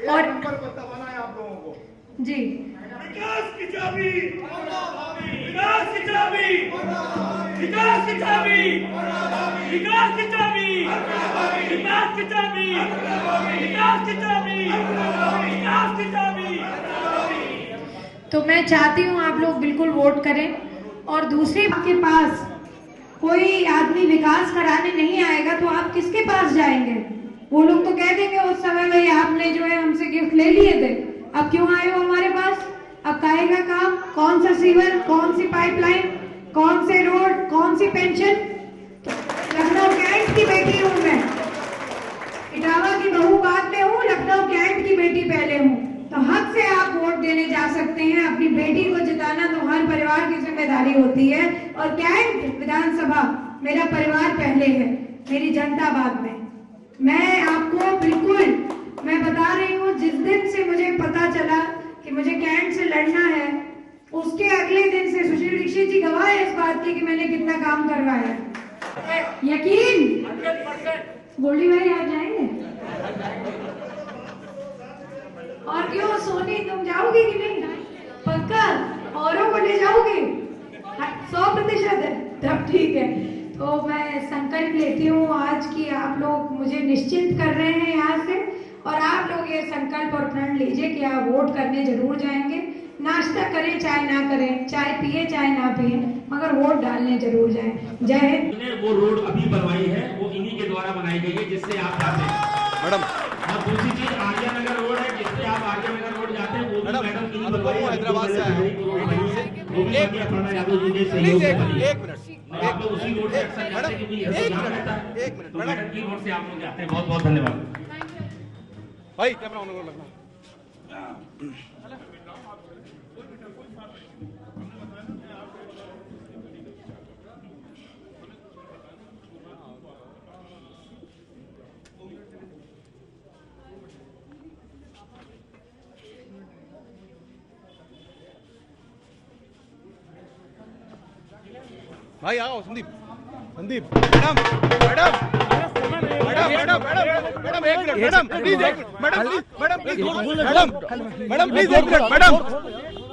और बताना है आप लोगों को जी। विकास की चाबी, विकास की चाबी, विकास की चाबी, विकास की चाबी, विकास की चाबी, विकास की चाबी, विकास की चाबी। तो मैं चाहती हूँ आप लोग बिल्कुल वोट करें। और दूसरी, आपके पास कोई आदमी विकास कराने नहीं आएगा तो आप किसके पास जाएंगे? वो लोग तो कह देंगे उस समय भाई आपने जो है हमसे गिफ्ट ले लिए थे, अब क्यों आए हो हमारे पास? अब काहेगा काम? कौन सा सीवर, कौन सी पाइपलाइन, कौन से रोड, कौन सी पेंशन? लखनऊ कैंट की बेटी हूँ मैं, इटावा की बहू बाद में हूँ, लखनऊ कैंट की बेटी पहले हूँ। तो हक से आप वोट देने जा सकते हैं। अपनी बेटी को जिताना तो हर परिवार की जिम्मेदारी होती है। और कैंट विधानसभा मेरा परिवार पहले है, मेरी जनता बाद में। मैं आपको बिल्कुल, मैं बता रही हूँ, जिस दिन से मुझे पता चला कि मुझे कैंट से लड़ना है, उसके अगले दिन से सुशील दीक्षित जी गवाह है इस बात की कि मैंने कितना काम करवाया है। यकीन 100%। गोल्डी भाई आप जाएंगे? और क्यों सोनी तुम जाओगी कि नहीं? पक्का? औरों को ले जाओगी? 100% है, तब ठीक है। तो मैं संकल्प लेती हूँ आज की आप लोग मुझे निश्चित कर रहे हैं यहाँ से, और आप लोग ये संकल्प और प्रण लीजिए कि आप वोट करने जरूर जाएंगे। नाश्ता करें चाहे ना करें, चाय पिए चाहे ना पिए, मगर वोट डालने जरूर जाएं। जय हिंद। वो रोड अभी बनवाई है, वो इन्हीं के द्वारा बनाई गई है जिससे आप जाते हैं मैडम। और दूसरी चीज आर्या नगर रोड है, जिससे आप आर्या नगर रोड जाते हैं, वो भी मैडम हैदराबाद से आए आप लोग उसी रोड से अक्सर जाते हैं क्योंकि मैडम की रोड से आप लोग जाते हैं। बहुत बहुत धन्यवाद भाई। कैमरा ऑन लगना। भाई आओ Sandeep. Sandeep madam madam madam madam madam एक मिनट मैडम प्लीज, एक minute madam please, madam please madam madam please एक मिनट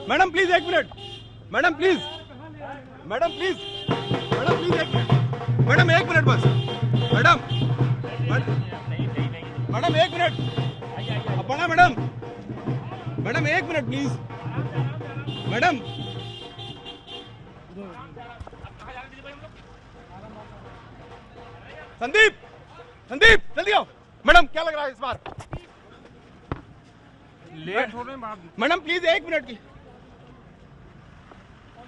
मैडम प्लीज एक minute madam please madam please madam please एक मिनट मैडम एक मिनट बस मैडम मैडम एक minute अपना madam madam एक minute please madam. Sandeep Sandeep जल्दी आओ मैडम। क्या लग रहा है इस बार लेट हो रहे हैं मैडम? प्लीज एक मिनट की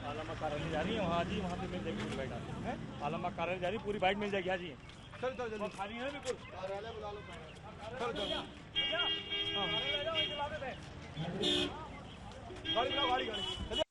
आलमा कार्यालय जा रही है वहाँ जी, वहाँ पे मिल जाएगी पूरी बाइट। आलमा कार्यालय जा रही है, पूरी बाइट मिल जाएगी। हाँ जी चल चल जल्दी, खाली है बिल्कुल। कार्यालय बुला लो, चल चल गाड़ी गाड़ी गाड़ी।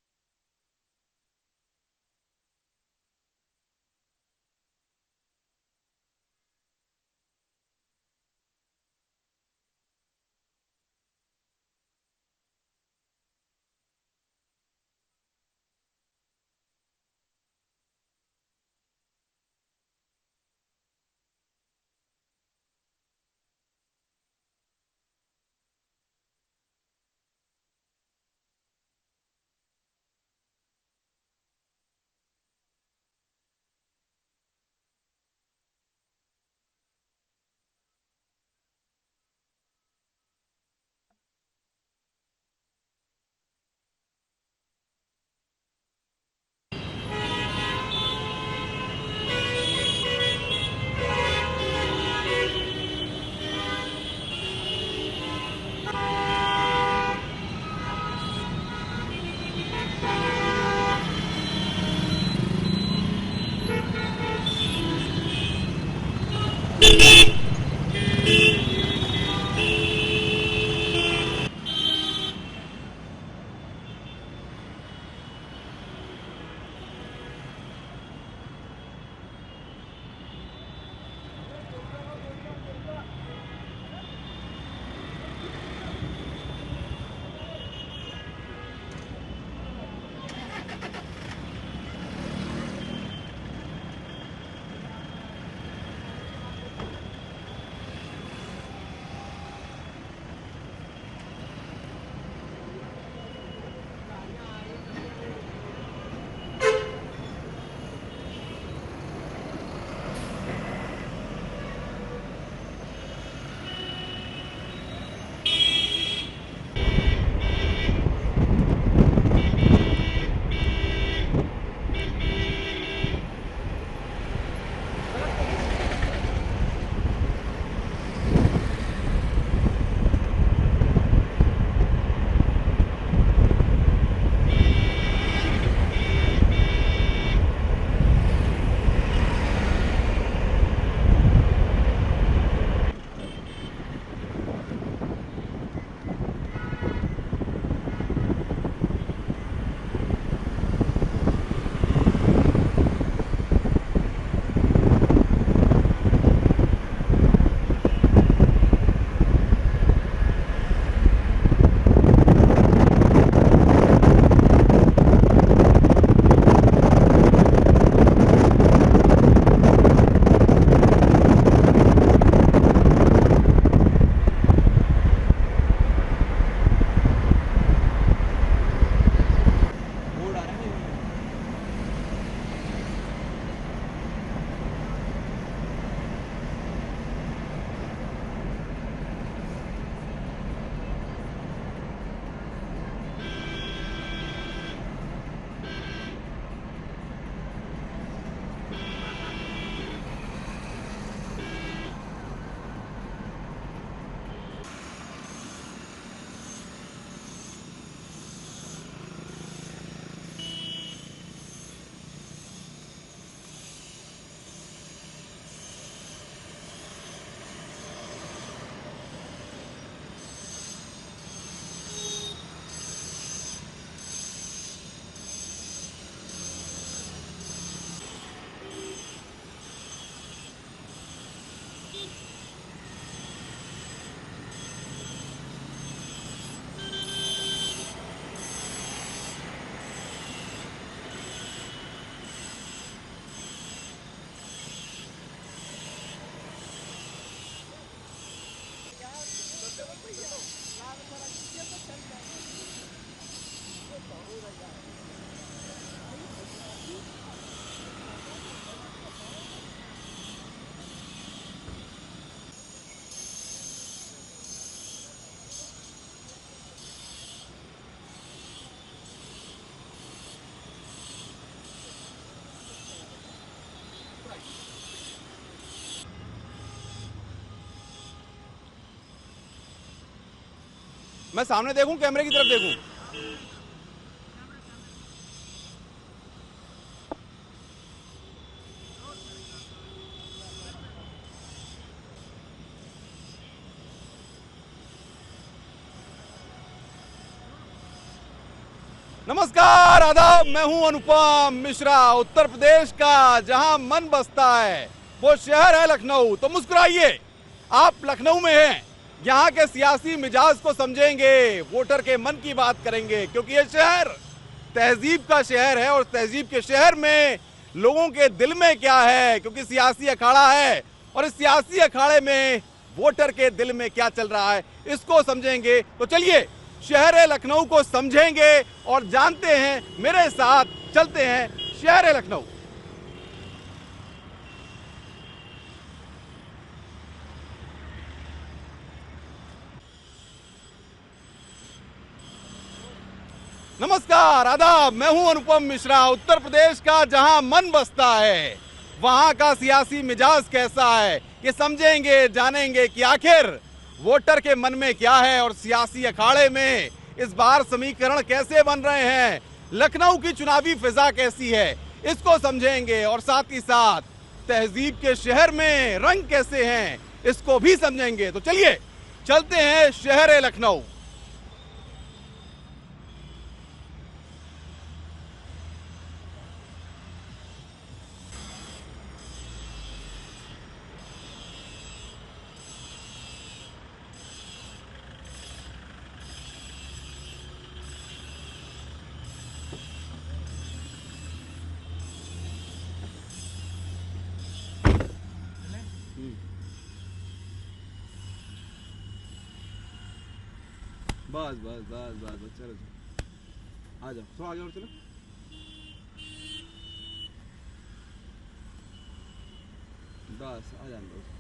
मैं सामने देखूं, कैमरे की तरफ देखूं? नमस्कार, आदाब, मैं हूं अनुपम मिश्रा। उत्तर प्रदेश का जहां मन बसता है वो शहर है लखनऊ। तो मुस्कुराइए, आप लखनऊ में हैं। यहाँ के सियासी मिजाज को समझेंगे, वोटर के मन की बात करेंगे, क्योंकि ये शहर तहजीब का शहर है और तहजीब के शहर में लोगों के दिल में क्या है, क्योंकि सियासी अखाड़ा है और इस सियासी अखाड़े में वोटर के दिल में क्या चल रहा है इसको समझेंगे। तो चलिए शहर लखनऊ को समझेंगे और जानते हैं, मेरे साथ चलते हैं शहर लखनऊ। नमस्कार, आदाब, मैं हूं अनुपम मिश्रा। उत्तर प्रदेश का जहां मन बसता है वहां का सियासी मिजाज कैसा है ये समझेंगे, जानेंगे कि आखिर वोटर के मन में क्या है और सियासी अखाड़े में इस बार समीकरण कैसे बन रहे हैं, लखनऊ की चुनावी फिजा कैसी है इसको समझेंगे और साथ ही साथ तहजीब के शहर में रंग कैसे हैं इसको भी समझेंगे। तो चलिए चलते हैं शहर लखनऊ। बस बस बस बस बस चलो आ जाओ, सो आगे और चलो। बस आ जाओ बस।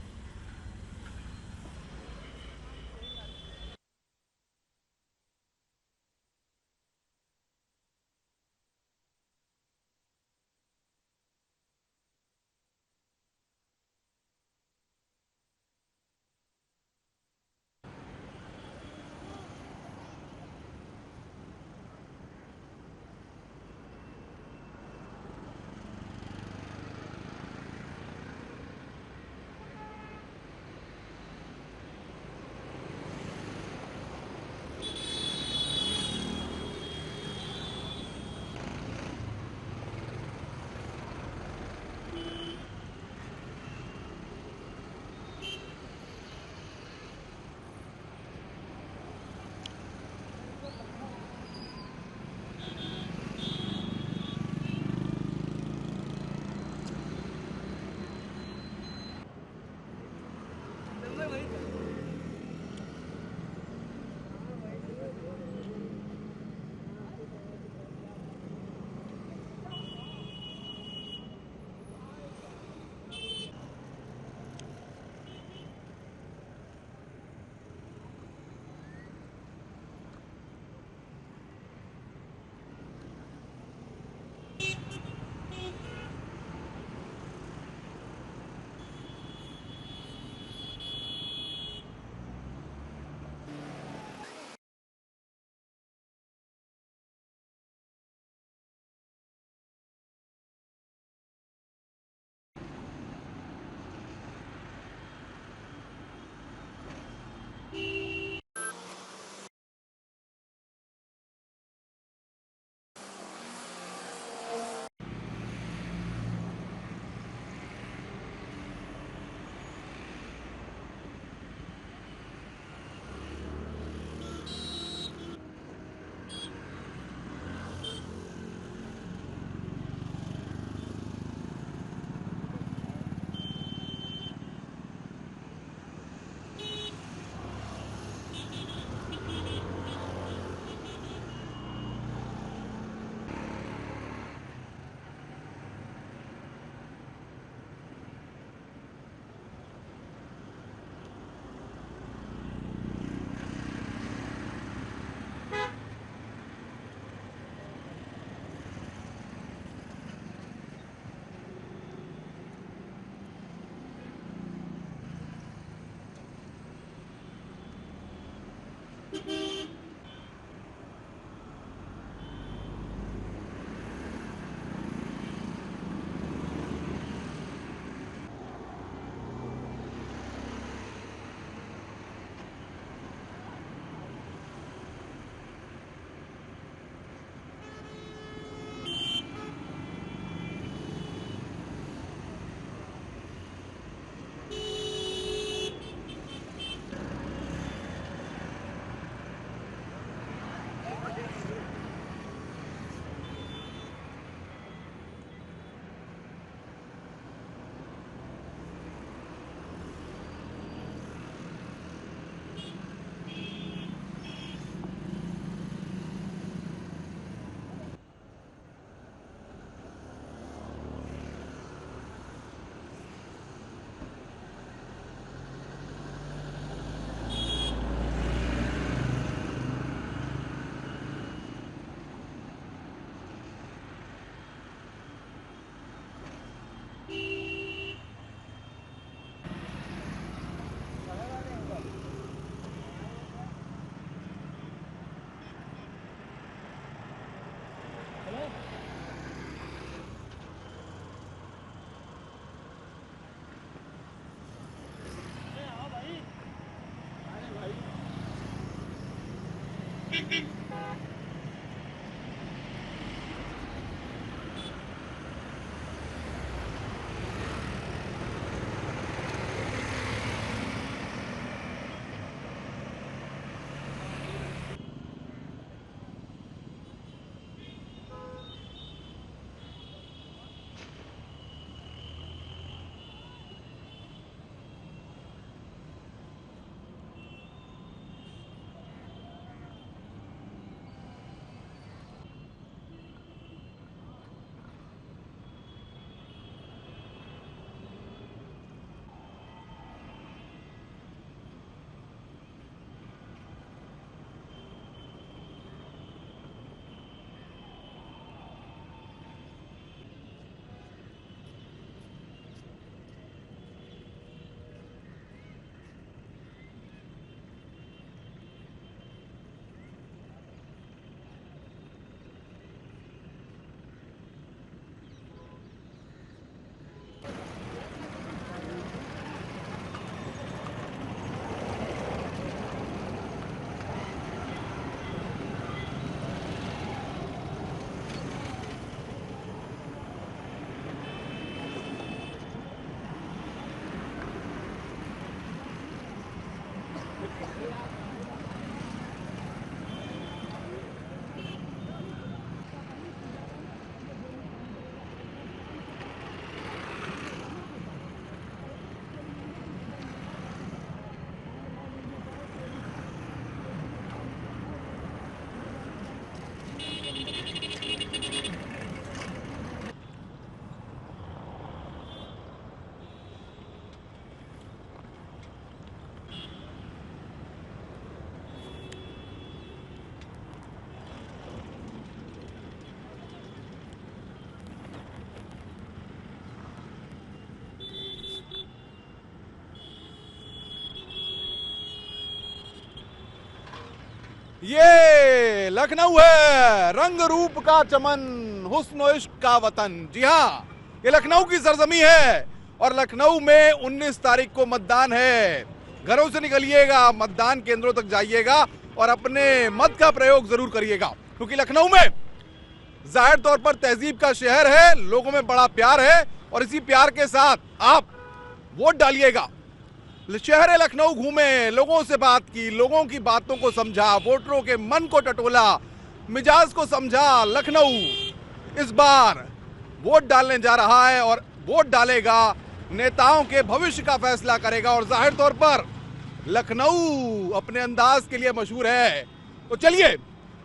ये लखनऊ है, रंग रूप का चमन, हुस्न इश्क का वतन। जी हाँ, ये लखनऊ की सरजमी है और लखनऊ में 19 तारीख को मतदान है। घरों से निकलिएगा, मतदान केंद्रों तक जाइएगा और अपने मत का प्रयोग जरूर करिएगा, क्योंकि लखनऊ में जाहिर तौर पर तहजीब का शहर है, लोगों में बड़ा प्यार है और इसी प्यार के साथ आप वोट डालिएगा। शहर लखनऊ घूमे, लोगों से बात की, लोगों की बातों को समझा, वोटरों के मन को टटोला, मिजाज को समझा। लखनऊ इस बार वोट डालने जा रहा है और वोट डालेगा, नेताओं के भविष्य का फैसला करेगा। और जाहिर तौर पर लखनऊ अपने अंदाज के लिए मशहूर है। तो चलिए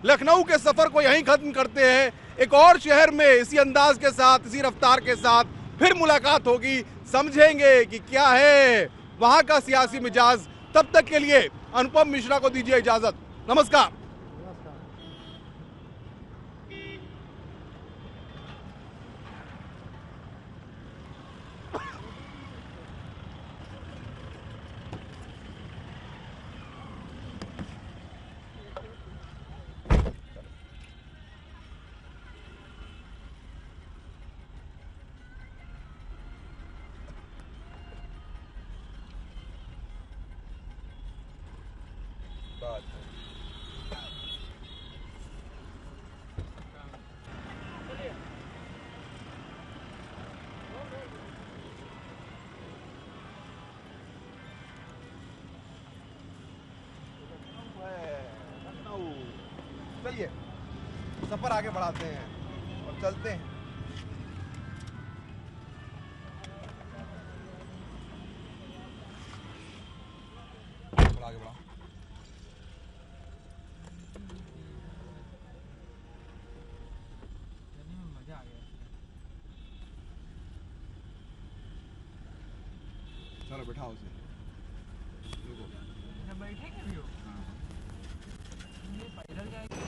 लखनऊ के सफर को यहीं खत्म करते हैं। एक और शहर में इसी अंदाज के साथ, इसी रफ्तार के साथ फिर मुलाकात होगी, समझेंगे कि क्या है वहां का सियासी मिजाज। तब तक के लिए अनुपम मिश्रा को दीजिए इजाजत। नमस्कार। चलिए सफर आगे बढ़ाते हैं और चलते हैं। आगे बढ़ाओ। मजा आ गया। चलो बैठाओ उसे। बैठेंगे भी हो। पैदल जाएंगे।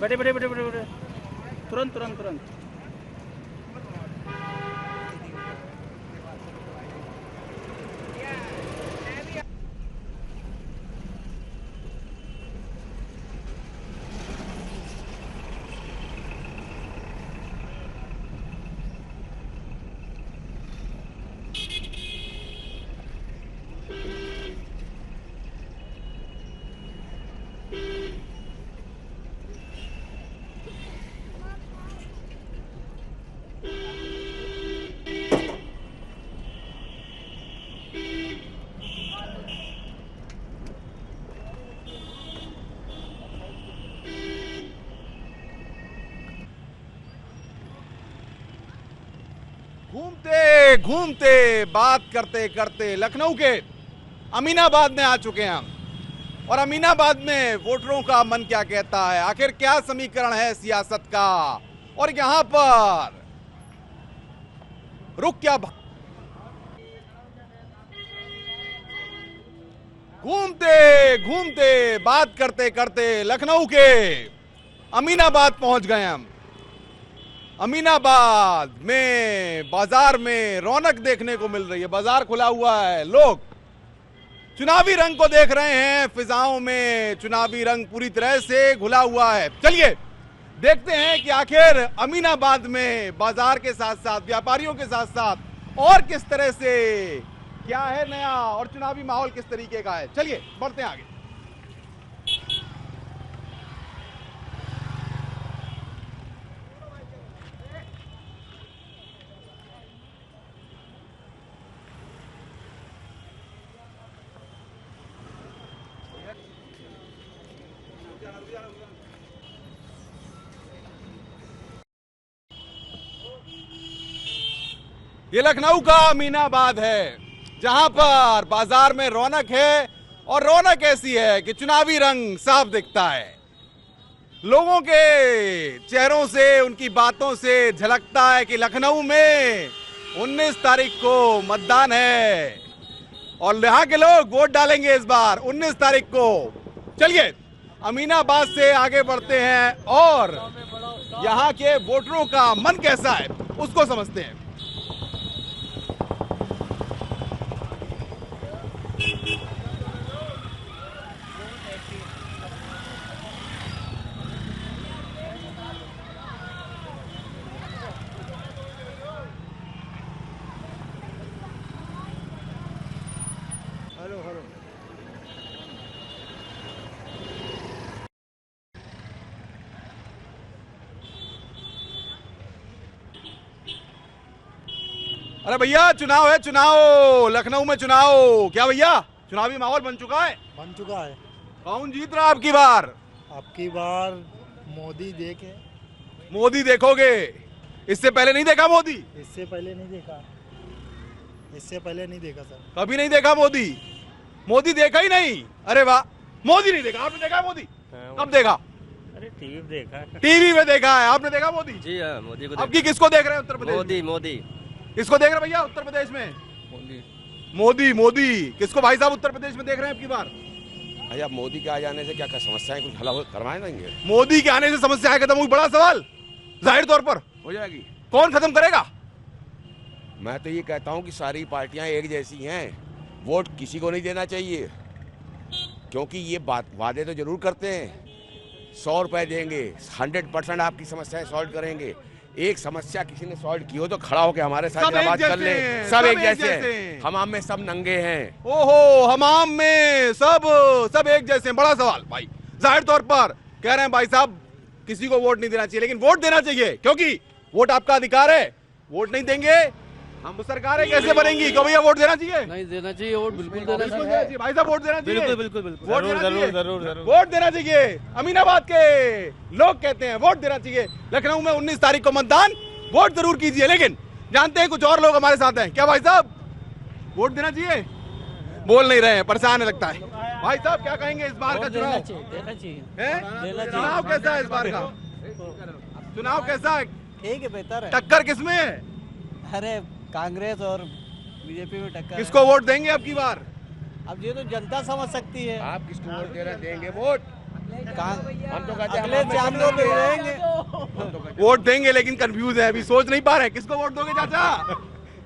बैठे बैठे बैठे बैठे तुरंत तुरंत तुरंत। घूमते घूमते बात करते करते लखनऊ के अमीनाबाद में आ चुके हैं हम। और अमीनाबाद में वोटरों का मन क्या कहता है, आखिर क्या समीकरण है सियासत का, और यहां पर रुक क्या। घूमते घूमते बात करते करते लखनऊ के अमीनाबाद पहुंच गए हम। अमीनाबाद में बाजार में रौनक देखने को मिल रही है, बाजार खुला हुआ है, लोग चुनावी रंग को देख रहे हैं। फिजाओं में चुनावी रंग पूरी तरह से घुला हुआ है। चलिए देखते हैं कि आखिर अमीनाबाद में बाजार के साथ साथ व्यापारियों के साथ साथ और किस तरह से क्या है नया, और चुनावी माहौल किस तरीके का है। चलिए बढ़ते हैं आगे। ये लखनऊ का अमीनाबाद है, जहां पर बाजार में रौनक है, और रौनक ऐसी है कि चुनावी रंग साफ दिखता है। लोगों के चेहरों से, उनकी बातों से झलकता है कि लखनऊ में 19 तारीख को मतदान है और यहाँ के लोग वोट डालेंगे इस बार 19 तारीख को। चलिए अमीनाबाद से आगे बढ़ते हैं और यहाँ के वोटरों का मन कैसा है उसको समझते हैं। अरे भैया चुनाव है, चुनाव लखनऊ में चुनाव। क्या भैया चुनावी माहौल बन चुका है? बन चुका है। कौन जीत रहा है आपकी बार? आपकी बार मोदी देखे। मोदी देखोगे? इससे पहले नहीं देखा मोदी? इससे पहले नहीं देखा, इससे पहले नहीं देखा सर। कभी नहीं देखा मोदी? मोदी देखा ही नहीं? अरे वाह, मोदी नहीं देखा। आपने देखा मोदी? कब देखा? अरे टीवी में देखा। टीवी में देखा है। आपने देखा मोदी? जी हाँ, मोदी को। आपकी किसको देख रहे हैं उत्तर प्रदेश? मोदी मोदी। किसको देख रहे हैं भैया उत्तर प्रदेश में? मोदी मोदी। किसको भाई साहब उत्तर प्रदेश में देख रहे हैं आपकी बार? भैया मोदी के आ जाने से क्या क्या समस्याएं कुछ हल करवाए देंगे? मोदी के आने से समस्याएं खत्म हुई? बड़ा सवाल। जाहिर तौर पर हो जाएगी। कौन खत्म करेगा? मैं तो ये कहता हूँ कि सारी पार्टियां एक जैसी हैं, वोट किसी को नहीं देना चाहिए, क्योंकि ये बात वादे तो जरूर करते हैं, 100 रुपए देंगे, 100% आपकी समस्याएं सॉल्व करेंगे। एक समस्या किसी ने सॉल्व की हो तो खड़ा होकर हमारे साथ बात कर ले। सब एक जैसे हैं। हमाम में सब नंगे हैं। ओहो, हमाम में सब एक जैसे हैं। बड़ा सवाल भाई। जाहिर तौर पर कह रहे हैं भाई साहब किसी को वोट नहीं देना चाहिए, लेकिन वोट देना चाहिए क्योंकि वोट आपका अधिकार है। वोट नहीं देंगे हम सरकारें कैसे बनेंगी? क्यों भैया वोट देना चाहिए? नहीं देना चाहिए, वोट बिल्कुल देना चाहिए। भाई साहब वोट देना चाहिए। बिल्कुल बिल्कुल बिल्कुल। वोट देना चाहिए। जरूर। वोट देना चाहिए। अमीनाबाद के लोग कहते हैं वोट देना चाहिए। लखनऊ में 19 तारीख को मतदान, वोट जरूर कीजिए। लेकिन जानते हैं कुछ और लोग हमारे साथ हैं। क्या भाई साहब वोट देना चाहिए? बोल नहीं रहे हैं, परेशान लगता है। भाई साहब क्या कहेंगे इस बार का चुनाव? देना चाहिए। चुनाव कैसा है इस बार का? चुनाव कैसा है? ठीक है, बेहतर है। टक्कर किसमें है? अरे कांग्रेस और बीजेपी में टक्कर। किसको वोट देंगे अब की बार? अब ये तो जनता समझ सकती है। आप किसको वोट देना देंगे? वोट हम तो कहते अगले 4 लोग देंगे। वोट देंगे लेकिन कंफ्यूज है, अभी सोच नहीं पा रहे। किसको वोट दोगे चाचा?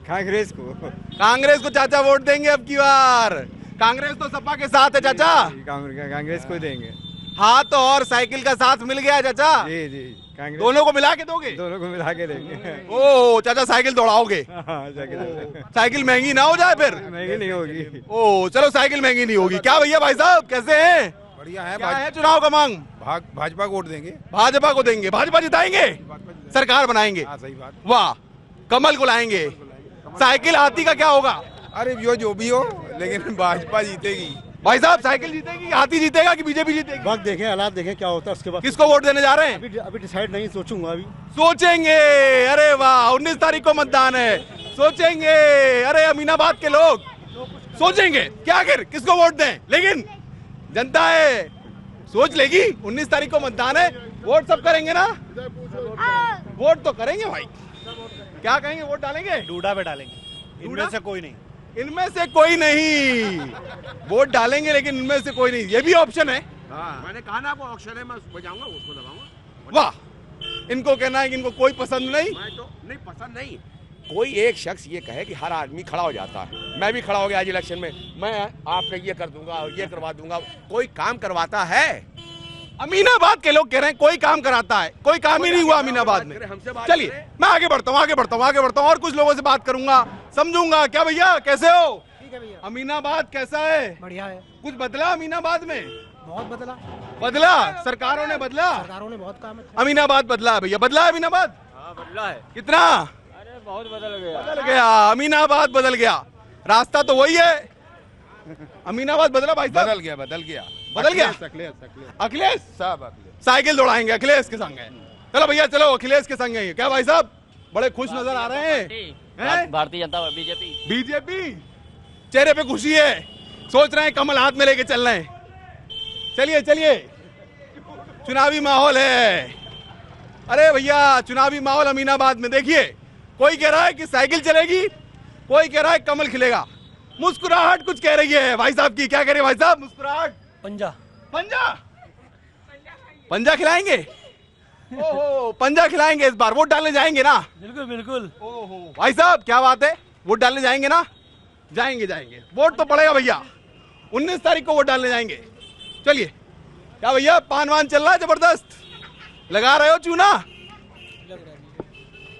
कांग्रेस को। कांग्रेस को चाचा वोट देंगे अब की बार। कांग्रेस तो सपा के साथ है चाचा। कांग्रेस को देंगे। हाथ और साइकिल का साथ मिल गया चाचा। जी दोनों को मिला के दोगे? दोनों को मिला के देंगे। ओह चाचा साइकिल दौड़ाओगे? साइकिल महंगी ना हो जाए फिर? महंगी नहीं होगी। ओह चलो साइकिल महंगी नहीं होगी। क्या भैया भाई साहब कैसे हैं? बढ़िया है। क्या है चुनाव का मांग? भाजपा को वोट देंगे। भाजपा को देंगे। भाजपा जिताएंगे, सरकार बनाएंगे। सही बात। वाह, कमल को लाएंगे। साइकिल हाथी का क्या होगा? अरे जो भी हो, लेकिन भाजपा जीतेगी। भाई साहब साइकिल जीतेगी, हाथी जीतेगा कि बीजेपी जीतेगी? वक्त देखें, हालात देखें क्या होता है उसके बाद। किसको वोट देने जा रहे हैं? अभी डिसाइड नहीं, सोचूंगा अभी। सोचेंगे। अरे वाह, 19 तारीख को मतदान है, सोचेंगे। अरे अमीनाबाद के लोग सोचेंगे क्या आखिर किसको वोट दें, लेकिन जनता है सोच लेगी। 19 तारीख को मतदान है, वोट सब करेंगे ना? वोट तो करेंगे भाई। क्या कहेंगे? वोट डालेंगे? डूडा पे डालेंगे। इनमें से कोई नहीं। इनमें से कोई नहीं। वोट डालेंगे लेकिन इनमें से कोई नहीं, ये भी ऑप्शन है। मैंने कहा ना वो ऑप्शन है, मैं बजाऊंगा उसको दबाऊंगा। वाह, इनको कहना है कि इनको कोई पसंद नहीं। मैं तो नहीं, पसंद नहीं। कोई एक शख्स ये कहे कि हर आदमी खड़ा हो जाता है। मैं भी खड़ा हो गया आज इलेक्शन में, मैं आपने ये कर दूंगा और ये करवा दूंगा। कोई काम करवाता है? अमीनाबाद के लोग कह रहे हैं कोई काम कराता है, कोई काम ही नहीं हुआ अमीनाबाद में। चलिए मैं आगे बढ़ता हूँ और कुछ लोगों से बात करूंगा, समझूंगा। क्या भैया कैसे हो? ठीक है भैया। अमीनाबाद कैसा है? बढ़िया है। कुछ बदला अमीनाबाद में? बहुत बदला। सरकारों ने बदला। सरकारों ने बहुत काम। अमीनाबाद बदला है भैया। बदला है अमीनाबाद? बदला है। कितना? अरे बहुत बदल गया। अमीनाबाद बदल गया। रास्ता तो वही है। अमीनाबाद बदला भाई साहब? बदल गया। बदल गया अखिलेश साइकिल दौड़ाएंगे अखिलेश के संग है। चलो भैया चलो अखिलेश के संग है। क्या भाई साहब बड़े खुश नजर आ रहे हैं? भारतीय जनता बीजेपी चेहरे पे खुशी है, सोच रहे हैं कमल हाथ में लेके चल रहे हैं। चलिए चलिए चुनावी माहौल है। अरे भैया चुनावी माहौल अमीनाबाद में देखिए, कोई कह रहा है कि साइकिल चलेगी, कोई कह रहा है कमल खिलेगा। मुस्कुराहट कुछ कह रही है भाई साहब की। क्या कह रहे हैं भाई साहब? मुस्कुराहट पंजा खिलाएंगे। ओहो पंजा खिलाएंगे इस बार, वोट डालने जाएंगे ना? बिल्कुल बिल्कुल। ओहो भाई साहब क्या बात है, वोट डालने जाएंगे ना? जाएंगे वोट तो पड़ेगा भैया, 19 तारीख को वोट डालने जाएंगे। चलिए क्या भैया पान वान चल रहा है जबरदस्त, लगा रहे हो चूना?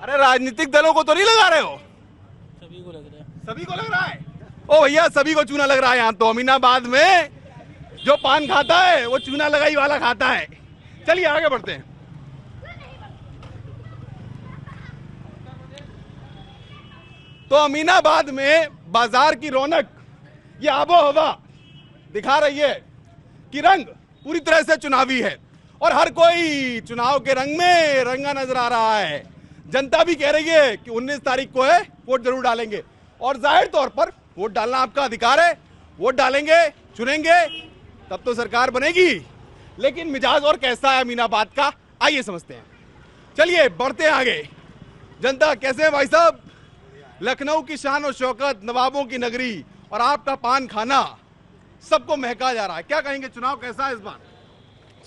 अरे राजनीतिक दलों को तो नहीं लगा रहे हो? सभी को लग रहा है। सभी को लग रहा है? ओ भैया सभी को चूना लग रहा है। यहाँ तो अमीनाबाद में जो पान खाता है वो चूना लगाई वाला खाता है। चलिए आगे बढ़ते हैं। तो अमीनाबाद में बाजार की रौनक, ये आबो हवा दिखा रही है कि रंग पूरी तरह से चुनावी है और हर कोई चुनाव के रंग में रंगा नजर आ रहा है। जनता भी कह रही है कि 19 तारीख को है वोट जरूर डालेंगे और जाहिर तौर पर वोट डालना आपका अधिकार है। वोट डालेंगे, चुनेंगे, तब तो सरकार बनेगी। लेकिन मिजाज और कैसा है अमीनाबाद का, आइए समझते हैं। चलिए बढ़ते हैं आगे। जनता कैसे है भाई साहब? लखनऊ की शान और शौकत, नवाबों की नगरी और आपका पान खाना सबको महका जा रहा है। क्या कहेंगे, चुनाव कैसा है इस बार?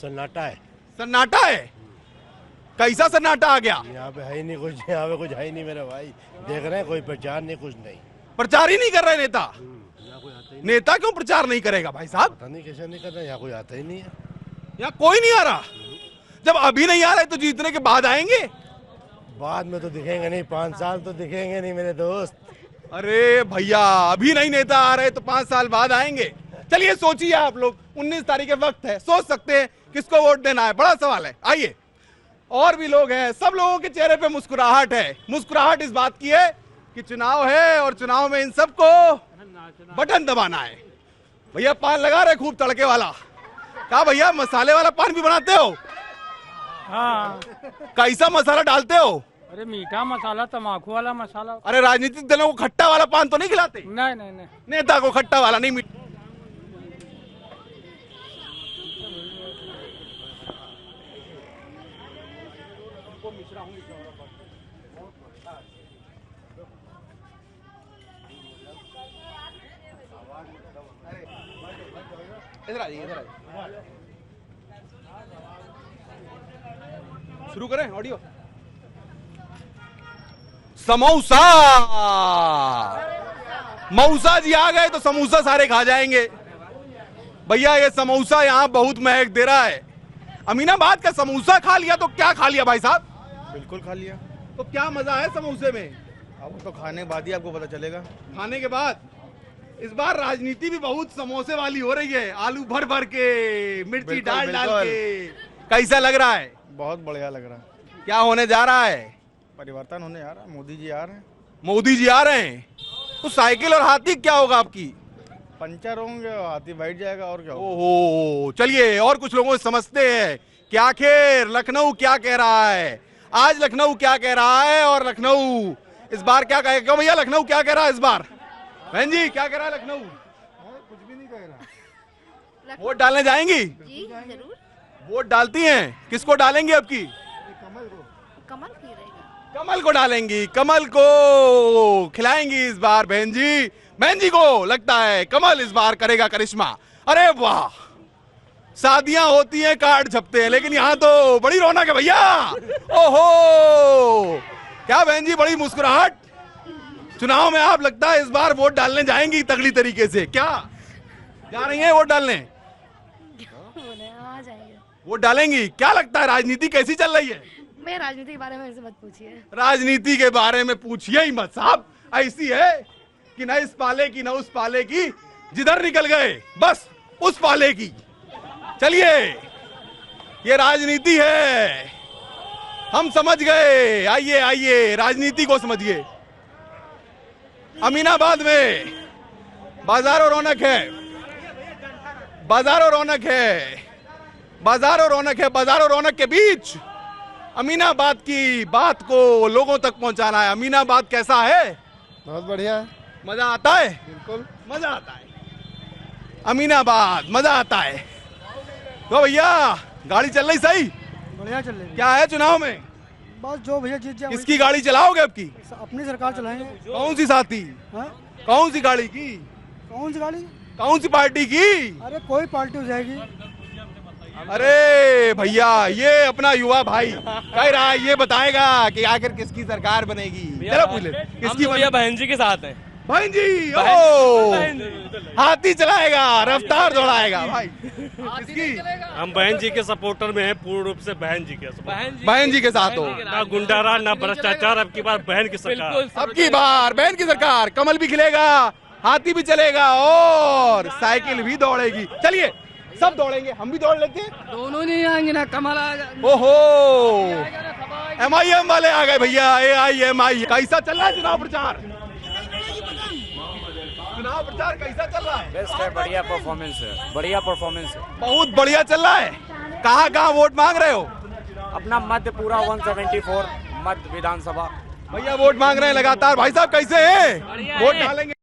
सन्नाटा है। सन्नाटा है? कैसा सन्नाटा आ गया? यहाँ पे है ही नहीं कुछ, यहाँ पे कुछ है ही नहीं मेरे भाई। देख रहे हैं कोई प्रचार नहीं, कुछ नहीं। प्रचार ही नहीं कर रहे नेता? यहाँ कोई आता ही नहीं। नेता क्यों प्रचार नहीं करेगा भाई साहब? पता नहीं कैसे नहीं कर रहे, यहाँ कोई आता ही नहीं है। यहाँ कोई नहीं आ रहा? जब अभी नहीं आ रहे तो जीतने के बाद आएंगे? बाद में तो दिखेंगे नहीं, 5 साल तो दिखेंगे नहीं मेरे दोस्त। अरे भैया अभी नहीं नेता आ रहे तो 5 साल बाद आएंगे। चलिए सोचिए आप लोग, 19 तारीख के वक्त है, सोच सकते हैं किसको वोट देना है। बड़ा सवाल है। आइए और भी लोग हैं, सब लोगों के चेहरे पे मुस्कुराहट है। मुस्कुराहट इस बात की है कि चुनाव है और चुनाव में इन सबको बटन दबाना है। भैया पान लगा रहे खूब तड़के वाला। कहा भैया मसाले वाला पान भी बनाते हो? हाँ। कैसा मसाला डालते हो? अरे मीठा मसाला, तम्बाकू वाला मसाला। अरे राजनीतिक दलों को खट्टा वाला पान तो नहीं खिलाते? नहीं नहीं नहीं। नेता को खट्टा वाला नहीं, मीठा। इधर आइए, इधर आइए। शुरू करें ऑडियो। समोसा, मऊसा जी आ गए तो समोसा सारे खा जाएंगे। भैया ये समोसा यहाँ बहुत महक दे रहा है। अमीनाबाद का समोसा खा लिया तो क्या खा लिया भाई साहब? बिल्कुल खा लिया। तो क्या मजा है समोसे में? अब तो खाने के बाद ही आपको पता चलेगा। खाने के बाद। इस बार राजनीति भी बहुत समोसे वाली हो रही है, आलू भर भर के, मिर्ची डाल डाल के। कैसा लग रहा है? बहुत बढ़िया लग रहा है। क्या होने जा रहा है? परिवर्तन होने जा रहा है। मोदी जी आ रहे हैं। मोदी जी आ रहे हैं तो साइकिल और हाथी क्या होगा आपकी? पंचर होंगे, हाथी बैठ जाएगा और क्या होगा। ओहो चलिए और कुछ लोगों से समझते हैं कि आखिर लखनऊ क्या कह रहा है। आज लखनऊ क्या कह रहा है और लखनऊ इस बार क्या कहेगा? भैया लखनऊ क्या कह रहा है इस बार? बहन जी क्या कह रहा है लखनऊ? कुछ भी नहीं कह रहा। वोट डालने जाएंगी? जी जरूर। वोट डालती हैं? किसको डालेंगी अब की? कमल को। कमल की रहेगा। कमल को डालेंगी, कमल को खिलाएंगी इस बार बहन जी। बहन जी को लगता है कमल इस बार करेगा करिश्मा। अरे वाह, शादियां होती हैं, कार्ड छपते हैं, लेकिन यहाँ तो बड़ी रौनक है भैया। ओहो क्या बहन जी बड़ी मुस्कुराहट। चुनाव में आप लगता है इस बार वोट डालने जाएंगी तगड़ी तरीके से। क्या जा रही हैं वोट डालने? आ जाएंगे। वोट डालेंगी? क्या लगता है राजनीति कैसी चल रही है? मैं राजनीति के बारे में ऐसे मत पूछिए। राजनीति के बारे में पूछिए ही मत साहब। ऐसी है कि न इस पाले की न उस पाले की, जिधर निकल गए बस उस पाले की। चलिए ये राजनीति है, हम समझ गए। आइए आइए राजनीति को समझिए। अमीनाबाद में बाजारों रौनक है। बाजारों रौनक है, बाजारों रौनक है। बाजारों रौनक के बीच अमीनाबाद की बात को लोगों तक पहुंचाना है। अमीनाबाद कैसा है? बहुत बढ़िया है, मजा आता है, बिल्कुल मजा आता है। अमीनाबाद मजा आता है। तो भैया गाड़ी चल रही सही? बढ़िया चल रही है। क्या है चुनाव में? बस जो भैया जीत जाए किसकी गाड़ी चलाओगे अब की? अपनी सरकार चलाएंगे। कौन सी साथी? हाँ? कौन सी गाड़ी की? कौन सी गाड़ी? कौन सी पार्टी की? अरे कोई पार्टी हो जाएगी। अरे भैया ये अपना युवा भाई कह रहा है, ये बताएगा कि आखिर किसकी सरकार बनेगी। चलो पूछ ले किसकी? भैया बहन जी के साथ हैं। बहन जी, ओ हाथी चलाएगा, रफ्तार दौड़ाएगा भाई। किसकी? हम बहन जी के सपोर्टर में हैं, पूर्ण रूप से बहन जी के बहन जी के साथ हो। ना गुंडाराज ना भ्रष्टाचार। अब की बार बहन की सरकार, अब की बार बहन की सरकार। कमल भी खिलेगा, हाथी भी चलेगा और साइकिल भी दौड़ेगी। चलिए सब दौड़ेंगे, हम भी दौड़ लेते हैं। दोनों नहीं आएंगे ना, कमल आएगा। ओहो MIM वाले आ गए भैया। AIMI कैसा चल रहा है चुनाव प्रचार? चुनाव प्रचार कैसा चल रहा है? बेस्ट है, बढ़िया परफॉर्मेंस है, बढ़िया परफॉर्मेंस है, बहुत बढ़िया चल रहा है। कहाँ कहाँ वोट मांग रहे हो? अपना मध्य पूरा 174 मध्य विधानसभा। भैया वोट मांग रहे हैं लगातार। भाई साहब कैसे हैं? वोट डालेंगे?